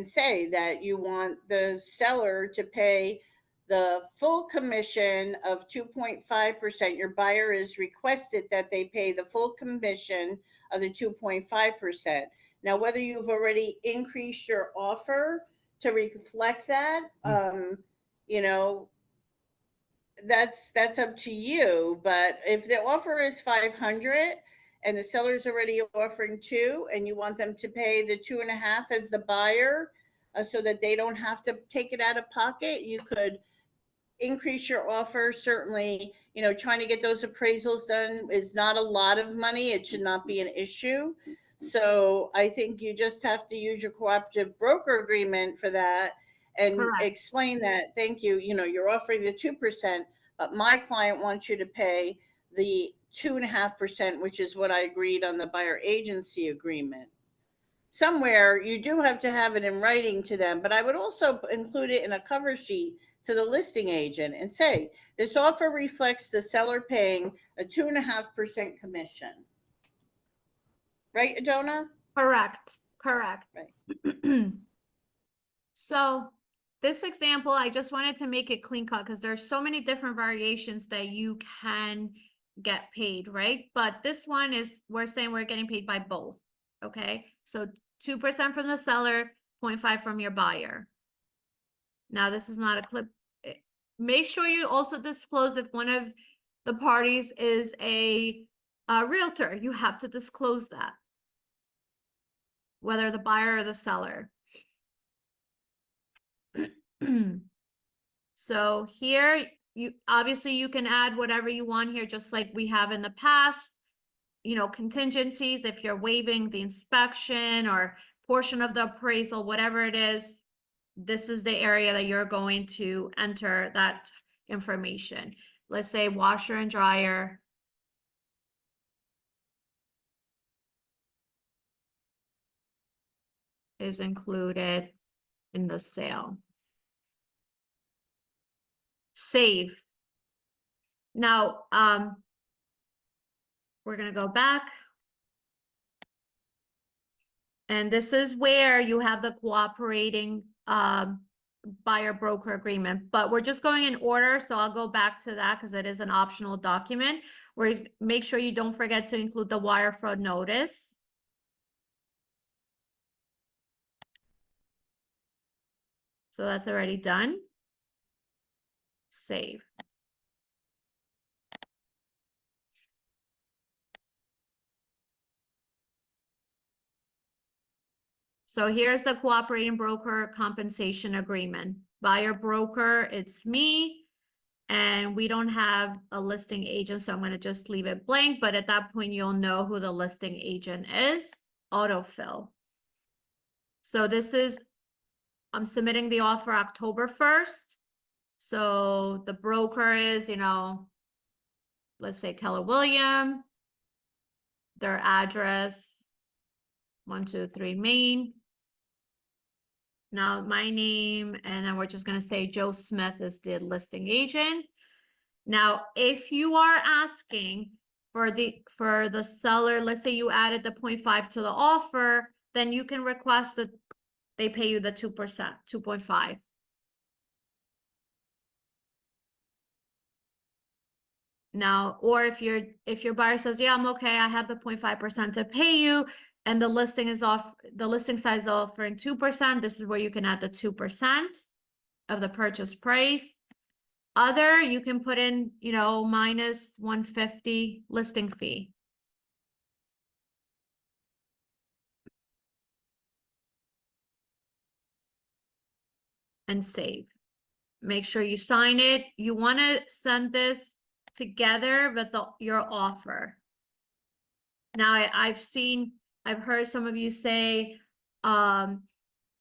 say that you want the seller to pay the full commission of 2.5%. Your buyer is requested that they pay the full commission of the 2.5%. Now, whether you've already increased your offer to reflect that, that's up to you. But if the offer is 500 and the seller's already offering 2, and you want them to pay the 2.5 as the buyer, so that they don't have to take it out of pocket, you could increase your offer. Certainly, trying to get those appraisals done is not a lot of money. It should not be an issue. So I think you just have to use your cooperative broker agreement for that and Correct. explain that, thank you, you're offering the 2%, but my client wants you to pay the 2.5%, which is what I agreed on the buyer agency agreement. Somewhere you do have to have it in writing to them, but I would also include it in a cover sheet to the listing agent and say, this offer reflects the seller paying a 2.5% commission. Right, Adona? Correct. Right. So this example, I just wanted to make it clean cut because there's so many different variations that you can get paid, right? But this one is, we're saying we're getting paid by both. Okay, so 2% from the seller, 0.5 from your buyer. Now, this is not a clip. Make sure you also disclose if one of the parties is a realtor. You have to disclose that, whether the buyer or the seller. So here, you obviously you can add whatever you want here, just like we have in the past. Contingencies, if you're waiving the inspection or portion of the appraisal, whatever it is, this is the area that you're going to enter that information. Let's say washer and dryer. Is included in the sale. Save. Now, we're gonna go back. And this is where you have the cooperating buyer broker agreement, but we're just going in order. So I'll go back to that because it is an optional document where make sure you don't forget to include the wire fraud notice. So that's already done. save. So here's the cooperating broker compensation agreement. Buyer broker, it's me. And we don't have a listing agent, so I'm going to just leave it blank. But at that point, you'll know who the listing agent is. Autofill. So this is, I'm submitting the offer October 1st. So the broker is, let's say Keller William. Their address, 123 Main. Now my name, and then we're just going to say Joe Smith is the listing agent. Now, if you are asking for the seller, let's say you added the 0.5 to the offer, then you can request that they pay you the 2%, 2.5. Now, or if your buyer says, yeah, I'm okay, I have the 0.5% to pay you, and the listing size is offering 2%, this is where you can add the 2% of the purchase price. Other, you can put in, minus 150 listing fee. And save. Make sure you sign it. You want to send this together with your offer. Now, I've heard some of you say,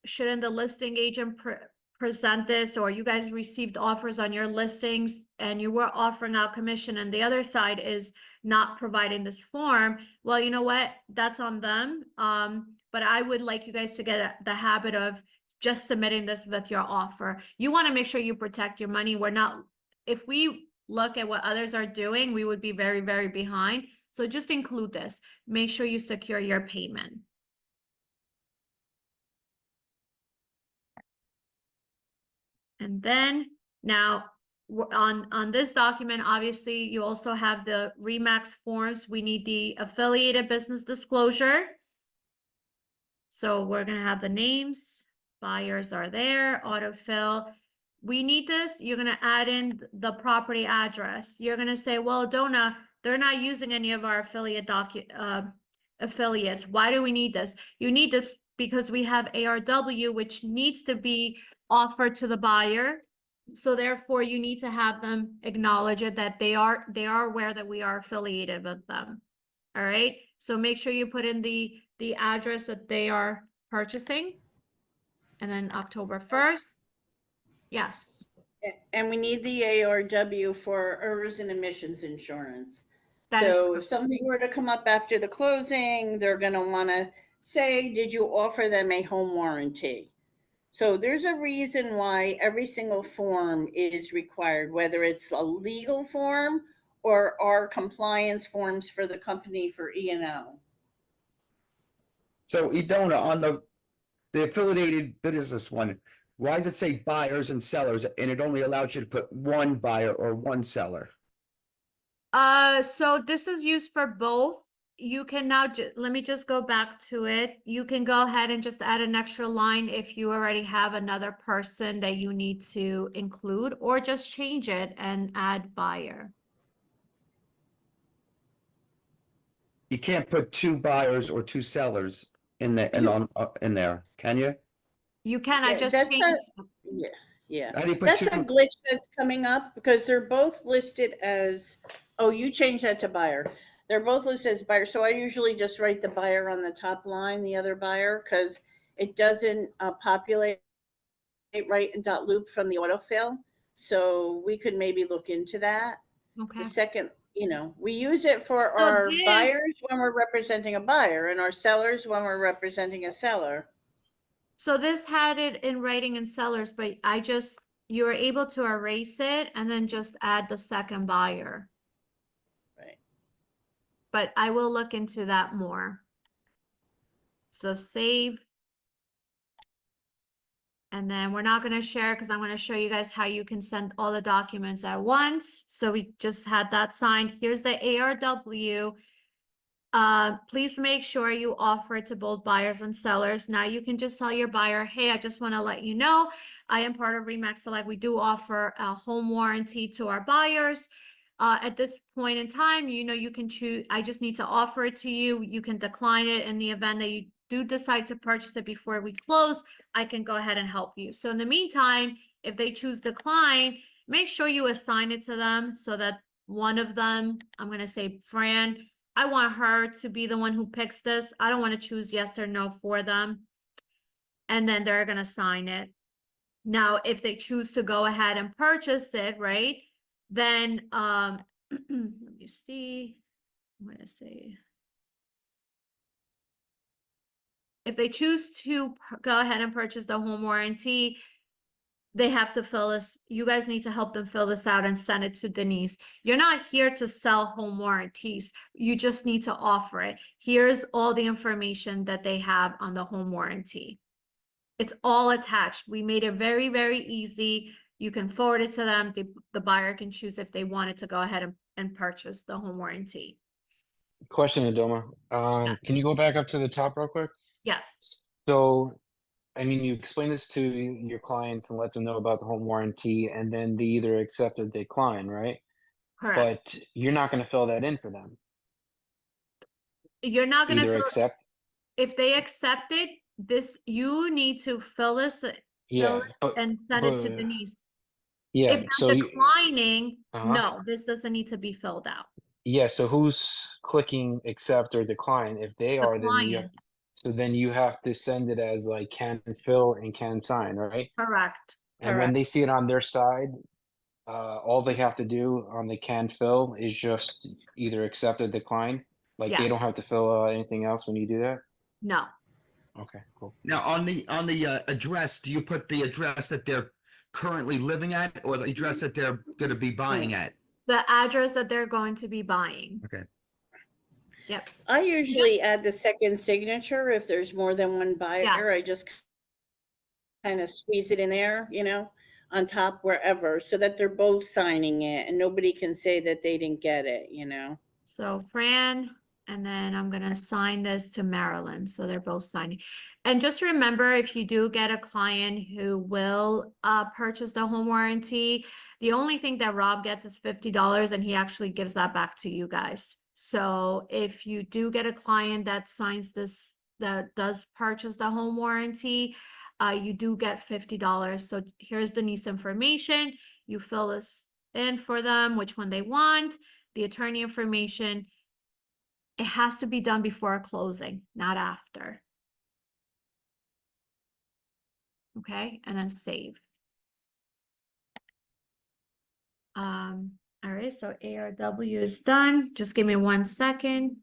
shouldn't the listing agent present this, or you guys received offers on your listings and you were offering out commission and the other side is not providing this form? Well, you know what? That's on them. But I would like you guys to get the habit of just submitting this with your offer. You want to make sure you protect your money. If we look at what others are doing, we would be very, very behind. So just include this. Make sure you secure your payment. And then now on this document, obviously you also have the RE/MAX forms. We need the affiliated business disclosure. So we're going to have the names, buyers are there, autofill. We need this. You're going to add in the property address. You're going to say, well, Donna, they're not using any of our affiliates. Why do we need this? You need this because we have ARW, which needs to be offered to the buyer. So therefore you need to have them acknowledge it, that they are aware that we are affiliated with them. All right. So make sure you put in the address that they are purchasing. And then October 1st. Yes. And we need the ARW for errors and emissions insurance. That is So if something were to come up after the closing, they're going to want to say, did you offer them a home warranty? So there's a reason why every single form is required, whether it's a legal form or our compliance forms for the company for E&O. So Idona, on the affiliated business one, why does it say buyers and sellers and it only allows you to put one buyer or one seller? So this is used for both. You can now, let me just go back to it. You can go ahead and just add an extra line if you already have another person that you need to include, or just change it and add buyer. You can't put two buyers or two sellers in there, can you? You can, I Yeah, just that's changed. Yeah. How do you put That's two? a glitch that's coming up because they're both listed as, oh, you changed that to buyer. They're both listed as buyer. So I usually just write the buyer on the top line, the other buyer, because it doesn't populate right in .loop from the autofill. So we could maybe look into that. Okay. The second, we use it for So our this- buyers when we're representing a buyer and our sellers when we're representing a seller. So this had it in writing in sellers, but you were able to erase it and then just add the second buyer. Right. But I will look into that more. So save. And then we're not going to share because I'm going to show you guys how you can send all the documents at once. So we just had that signed. Here's the ARW. Please make sure you offer it to both buyers and sellers. Now you can just tell your buyer, hey, I just want to let you know, I am part of Remax Select. We do offer a home warranty to our buyers. At this point in time, you can choose, I just need to offer it to you. You can decline it in the event that you do decide to purchase it before we close. I can go ahead and help you. So in the meantime, if they choose decline, make sure you assign it to them so that one of them, I'm going to say Fran, I want her to be the one who picks this. I don't want to choose yes or no for them. And then they're going to sign it. Now, if they choose to go ahead and purchase it, right? Then, let me see. I'm going to say, if they choose to go ahead and purchase the home warranty, they have to fill this. You guys need to help them fill this out and send it to Denise. You're not here to sell home warranties. You just need to offer it. Here's all the information that they have on the home warranty. It's all attached. We made it very, very easy. You can forward it to them. The buyer can choose if they wanted to go ahead and purchase the home warranty. Question, Adoma. Can you go back up to the top real quick? Yes, So, I mean, you explain this to your clients and let them know about the home warranty, and then they either accept or decline, right? correct. But you're not going to fill that in for them. You're not going to Either fill, accept. if they accept it, you need to fill this Yeah, but and send it to but Denise. yeah. If So they're declining, uh-huh. no, this doesn't need to be filled out. Yeah. So who's clicking accept or decline? If they The are, then you have. client, So then you have to send it as like can fill and can sign, right? correct, And when correct. they see it on their side, all they have to do on the can fill is just either accept or decline. Like they don't Yes, have to fill out anything else when you do that. no. Okay, cool. Now, on the address, do you put the address that they're currently living at, or the address that they're going to be buying at? The address that they're going to be buying. Okay. Yep. I usually add the second signature if there's more than one buyer. Yes. I just kind of squeeze it in there, on top wherever, so that they're both signing it and nobody can say that they didn't get it. So Fran, and then I'm gonna assign this to Marilyn, so they're both signing. And just remember, if you do get a client who will purchase the home warranty, the only thing that Rob gets is $50, and he actually gives that back to you guys. So if you do get a client that signs this, that does purchase the home warranty, you do get $50. So here's Denise information. You fill this in for them, which one they want, the attorney information. It has to be done before closing, not after. Okay, and then save. All right, so ARW is done. Just give me 1 second.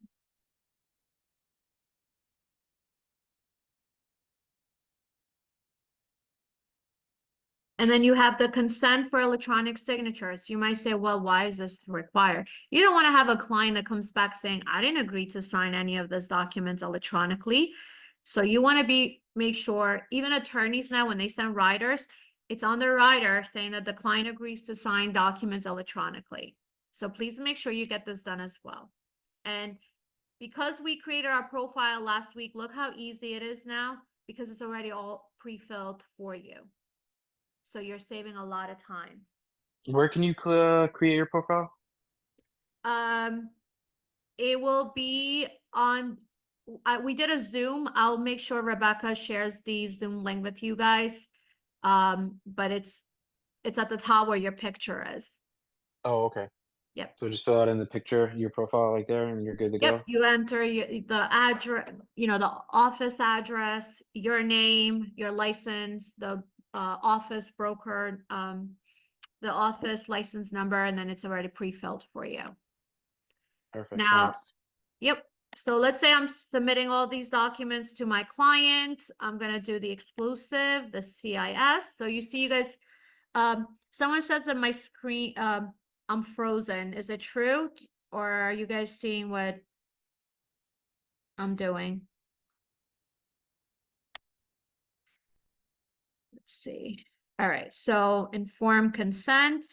And then you have the consent for electronic signatures. You might say, well, why is this required? You don't want to have a client that comes back saying, I didn't agree to sign any of these documents electronically. So you want to make sure, even attorneys now, when they send riders, it's on the rider saying that the client agrees to sign documents electronically. So please make sure you get this done as well. And because we created our profile last week, look how easy it is now, because it's already all pre-filled for you. So you're saving a lot of time. Where can you create your profile? It will be on, we did a Zoom. I'll make sure Rebecca shares the Zoom link with you guys. But it's at the top where your picture is. Oh, okay. Yep. So just fill out in the picture your profile like there, and you're good to Yep, go. you enter the address, the office address, your name, your license, the office broker, the office license number, and then it's already pre-filled for you. Perfect. Now, Thanks. yep. So let's say I'm submitting all these documents to my client. I'm gonna do the exclusive, the CIS. So you see, you guys, someone says that my screen, I'm frozen. Is it true? Or are you guys seeing what I'm doing? Let's see. All right, so informed consent.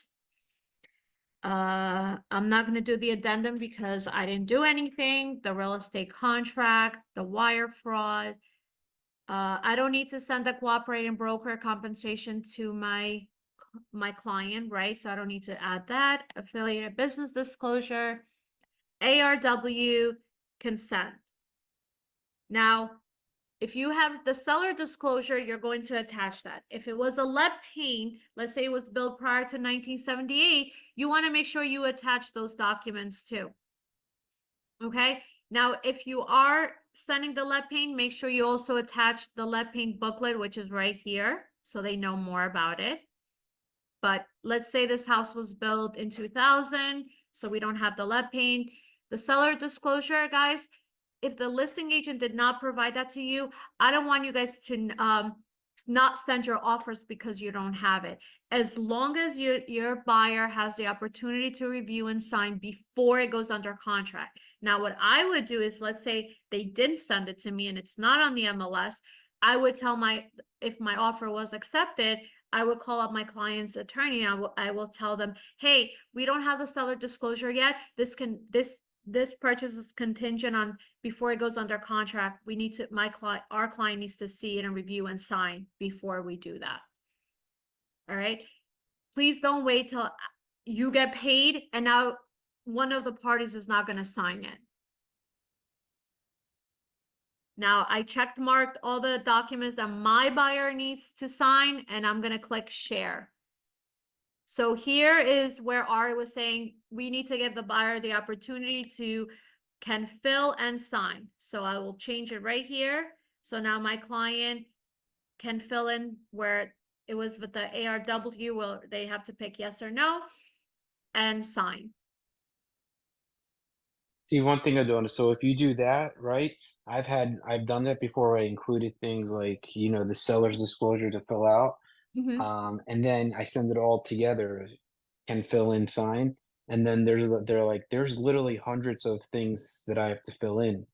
I'm not gonna do the addendum because I didn't do anything, the real estate contract, the wire fraud. I don't need to send the cooperating broker compensation to my client, right? So I don't need to add that. Affiliated business disclosure, ARW, consent. Now, if you have the seller disclosure, you're going to attach that. If it was a lead paint, let's say it was built prior to 1978, you want to make sure you attach those documents too. Okay, now if you are sending the lead paint, make sure you also attach the lead paint booklet, which is right here, so they know more about it. But let's say this house was built in 2000, so we don't have the lead paint. The seller disclosure, guys, if the listing agent did not provide that to you, I don't want you guys to not send your offers because you don't have it. As long as your buyer has the opportunity to review and sign before it goes under contract. Now, what I would do is, let's say they didn't send it to me and it's not on the MLS, I would tell if my offer was accepted, I would call up my client's attorney. I will tell them, hey, we don't have the seller disclosure yet. This purchase is contingent on before it goes under contract. We need to, our client needs to see it and review and sign before we do that. All right. Please don't wait till you get paid and now one of the parties is not going to sign it. Now I checked marked all the documents that my buyer needs to sign and I'm going to click share. So here is where Ari was saying we need to give the buyer the opportunity to can fill and sign. So I will change it right here. So now my client can fill in where it was with the ARW, well, they have to pick yes or no and sign. See, one thing I don't, so if you do that, right, I've done that before. I included things like, the seller's disclosure to fill out. And then I send it all together, can fill in, sign. And then there's literally hundreds of things that I have to fill in.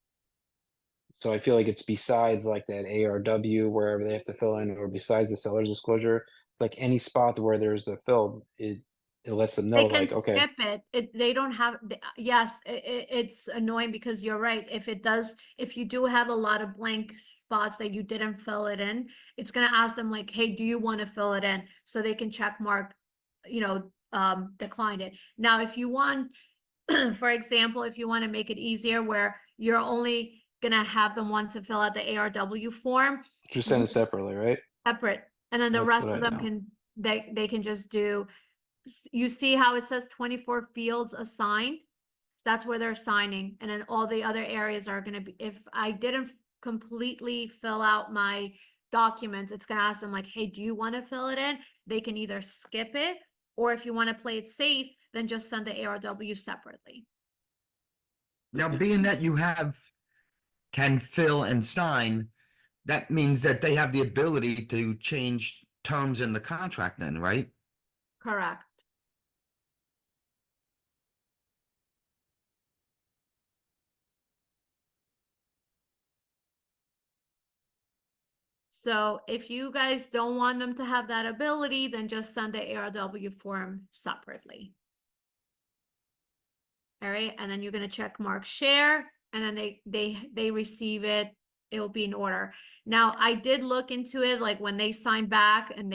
So I feel like it's besides like that ARW, wherever they have to fill in, or besides the seller's disclosure, like any spot where there's the fill, it lets them know, They can like, okay, skip it. They don't have, yes, it's annoying because you're right. If you do have a lot of blank spots that you didn't fill it in, it's gonna ask them like, hey, do you want to fill it in? So they can check mark, decline it. Now, if you want, for example, if you want to make it easier where you're only gonna have them want to fill out the ARW form, just send it separately, right? separate, and then the That's rest what of I them know. they can just do. You see how it says 24 fields assigned? That's where they're signing, and then all the other areas are going to be, if I didn't completely fill out my documents, it's going to ask them like, hey, do you want to fill it in? They can either skip it, or if you want to play it safe, then just send the ARW separately. Now, being that you can fill and sign, that means that they have the ability to change terms in the contract then, right? Correct. So if you guys don't want them to have that ability, then just send the ARW form separately. All right, and then you're gonna check mark share, and then they receive it. It will be in order. Now, I did look into it, like when they sign back and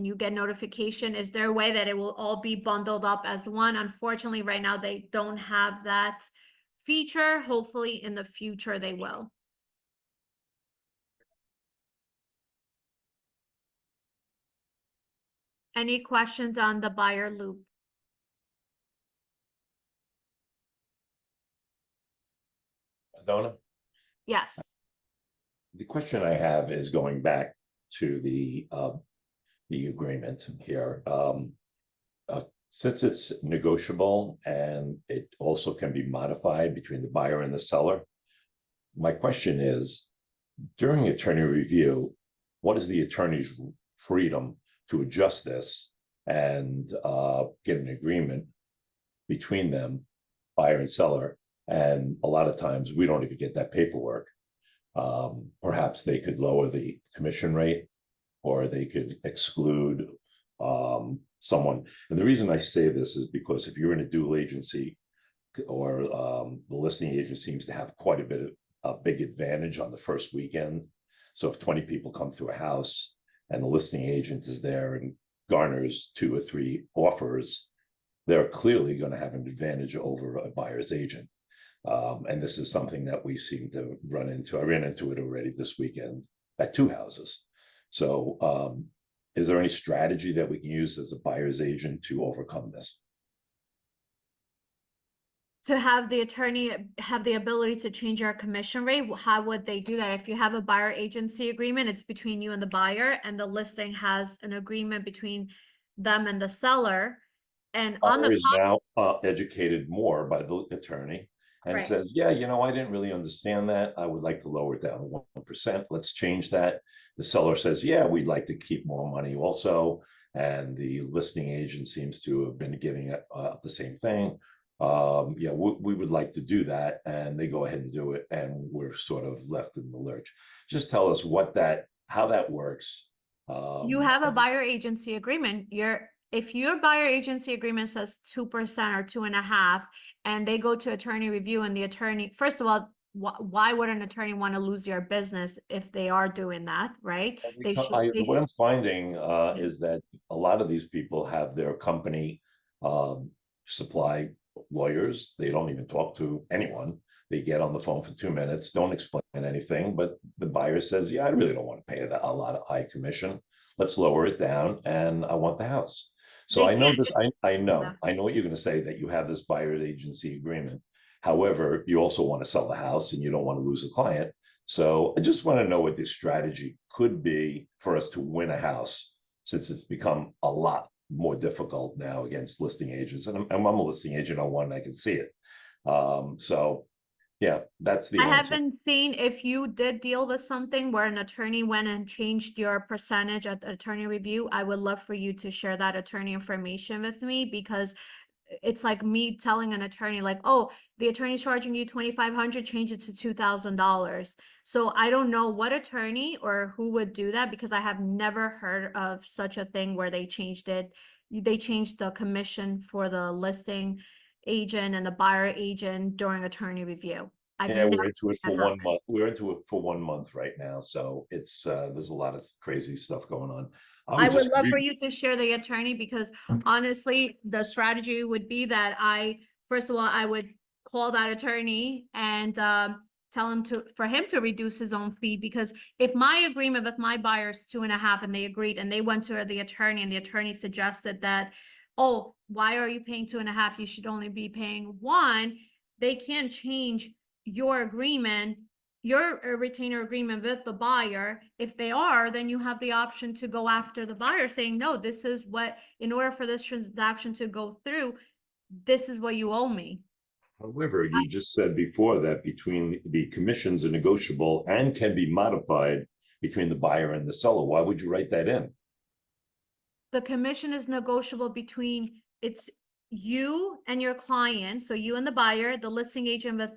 you get notification, is there a way that it will all be bundled up as one? Unfortunately, right now they don't have that feature. Hopefully in the future they will. Any questions on the buyer loop? Donna, Yes. the question I have is going back to the agreement here. Since it's negotiable and it also can be modified between the buyer and the seller, my question is, during attorney review, what is the attorney's freedom to adjust this and get an agreement between them, buyer and seller? And a lot of times we don't even get that paperwork. Perhaps they could lower the commission rate, or they could exclude someone. And the reason I say this is because if you're in a dual agency or the listing agent seems to have quite a bit of a big advantage on the first weekend. So if 20 people come to a house and the listing agent is there and garners 2 or 3 offers, they're clearly going to have an advantage over a buyer's agent. And this is something that we seem to run into. I ran into it already this weekend at 2 houses. So is there any strategy that we can use as a buyer's agent to overcome this? To have the attorney have the ability to change our commission rate, how would they do that? If you have a buyer agency agreement, it's between you and the buyer, and the listing has an agreement between them and the seller. And on Buyer the is now educated more by the attorney and Right. says, yeah, you know, I didn't really understand that. I would like to lower it down to 1%. Let's change that. The seller says, yeah, we'd like to keep more money also. And the listing agent seems to have been giving it the same thing. Yeah, we would like to do that. And they go ahead and do it. And we're sort of left in the lurch. Just tell us how that works. You have a buyer agency agreement. If your buyer agency agreement says 2% or 2.5%, and they go to attorney review, and the attorney, first of all, why would an attorney want to lose your business if they are doing that, right? What I'm finding is that a lot of these people have their company supply lawyers. They don't even talk to anyone. They get on the phone for 2 minutes, don't explain anything, but the buyer says, yeah, I really don't want to pay a lot of high commission. Let's lower it down, and I want the house. So They I know can't. this, I know Yeah. what you're going to say, that you have this buyer's agency agreement. However, you also want to sell the house and you don't want to lose a client. So I just want to know what the strategy could be for us to win a house, since it's become a lot more difficult now against listing agents. And I'm a listing agent on one, I can see it. So yeah, that's the I answer. haven't seen if you did deal with something where an attorney went and changed your percentage at the attorney review. I would love for you to share that attorney information with me, because it's like me telling an attorney, like, oh, the attorney's charging you $2,500, change it to $2,000. So I don't know what attorney or who would do that, because I have never heard of such a thing where they changed it. They changed the commission for the listing agent and the buyer agent during attorney review. I've Yeah, never we're into seen it for that 1 happen. month. We're into it for 1 month right now. So it's there's a lot of crazy stuff going on. I would love for you to share the attorney, because honestly, the strategy would be that first of all, I would call that attorney and tell him for him to reduce his own fee, because if my agreement with my buyer is 2.5 and they agreed, and they went to the attorney and the attorney suggested that, oh, why are you paying 2.5? You should only be paying 1. They can't change your agreement, your retainer agreement with the buyer. If they are, then you have the option to go after the buyer, saying, no, this is what, in order for this transaction to go through, this is what you owe me. However, you just said before that between the commissions are negotiable and can be modified between the buyer and the seller. Why would you write that in? The commission is negotiable between, it's you and your client, so you and the buyer, the listing agent with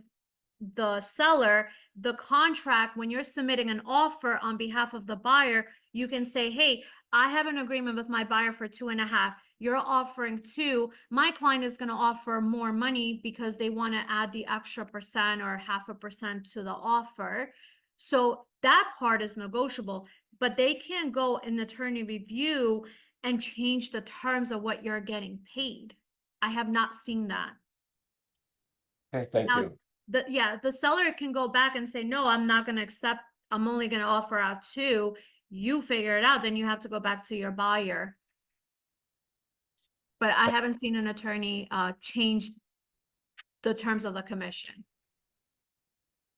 the seller. The contract, when you're submitting an offer on behalf of the buyer, you can say, hey, I have an agreement with my buyer for 2.5. You're offering 2. My client is going to offer more money because they want to add the extra percent or 0.5% to the offer. So that part is negotiable, but they can't go in attorney review and change the terms of what you're getting paid. I have not seen that. Okay, thank Now, you. the seller can go back and say, no, I'm not going to accept. I'm only going to offer out 2. You figure it out. Then you have to go back to your buyer. But I haven't seen an attorney change the terms of the commission.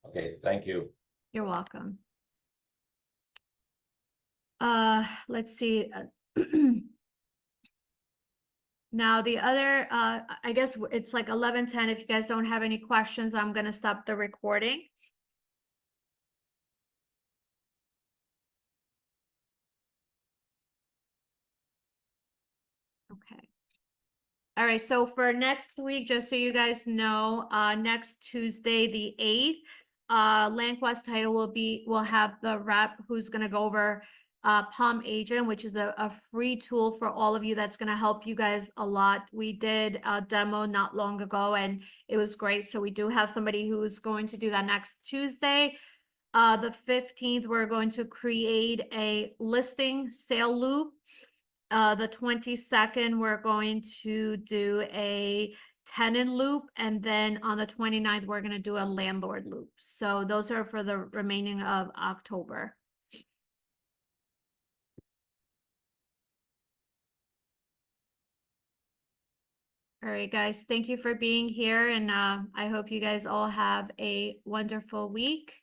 Okay, thank you. You're welcome. Let's see. Now the other, I guess it's like 11:10. If you guys don't have any questions, I'm going to stop the recording. Okay. All right, so for next week, just so you guys know, next Tuesday, the 8th, Land Quest Title will have the rep who's gonna go over Palm Agent, which is a free tool for all of you that's going to help you guys a lot. We did a demo not long ago and it was great. So we do have somebody who's going to do that next Tuesday. The 15th, we're going to create a listing sale loop. The 22nd, we're going to do a tenant loop. And then on the 29th, we're going to do a landlord loop. So those are for the remaining of October. All right, guys, thank you for being here. And I hope you guys all have a wonderful week.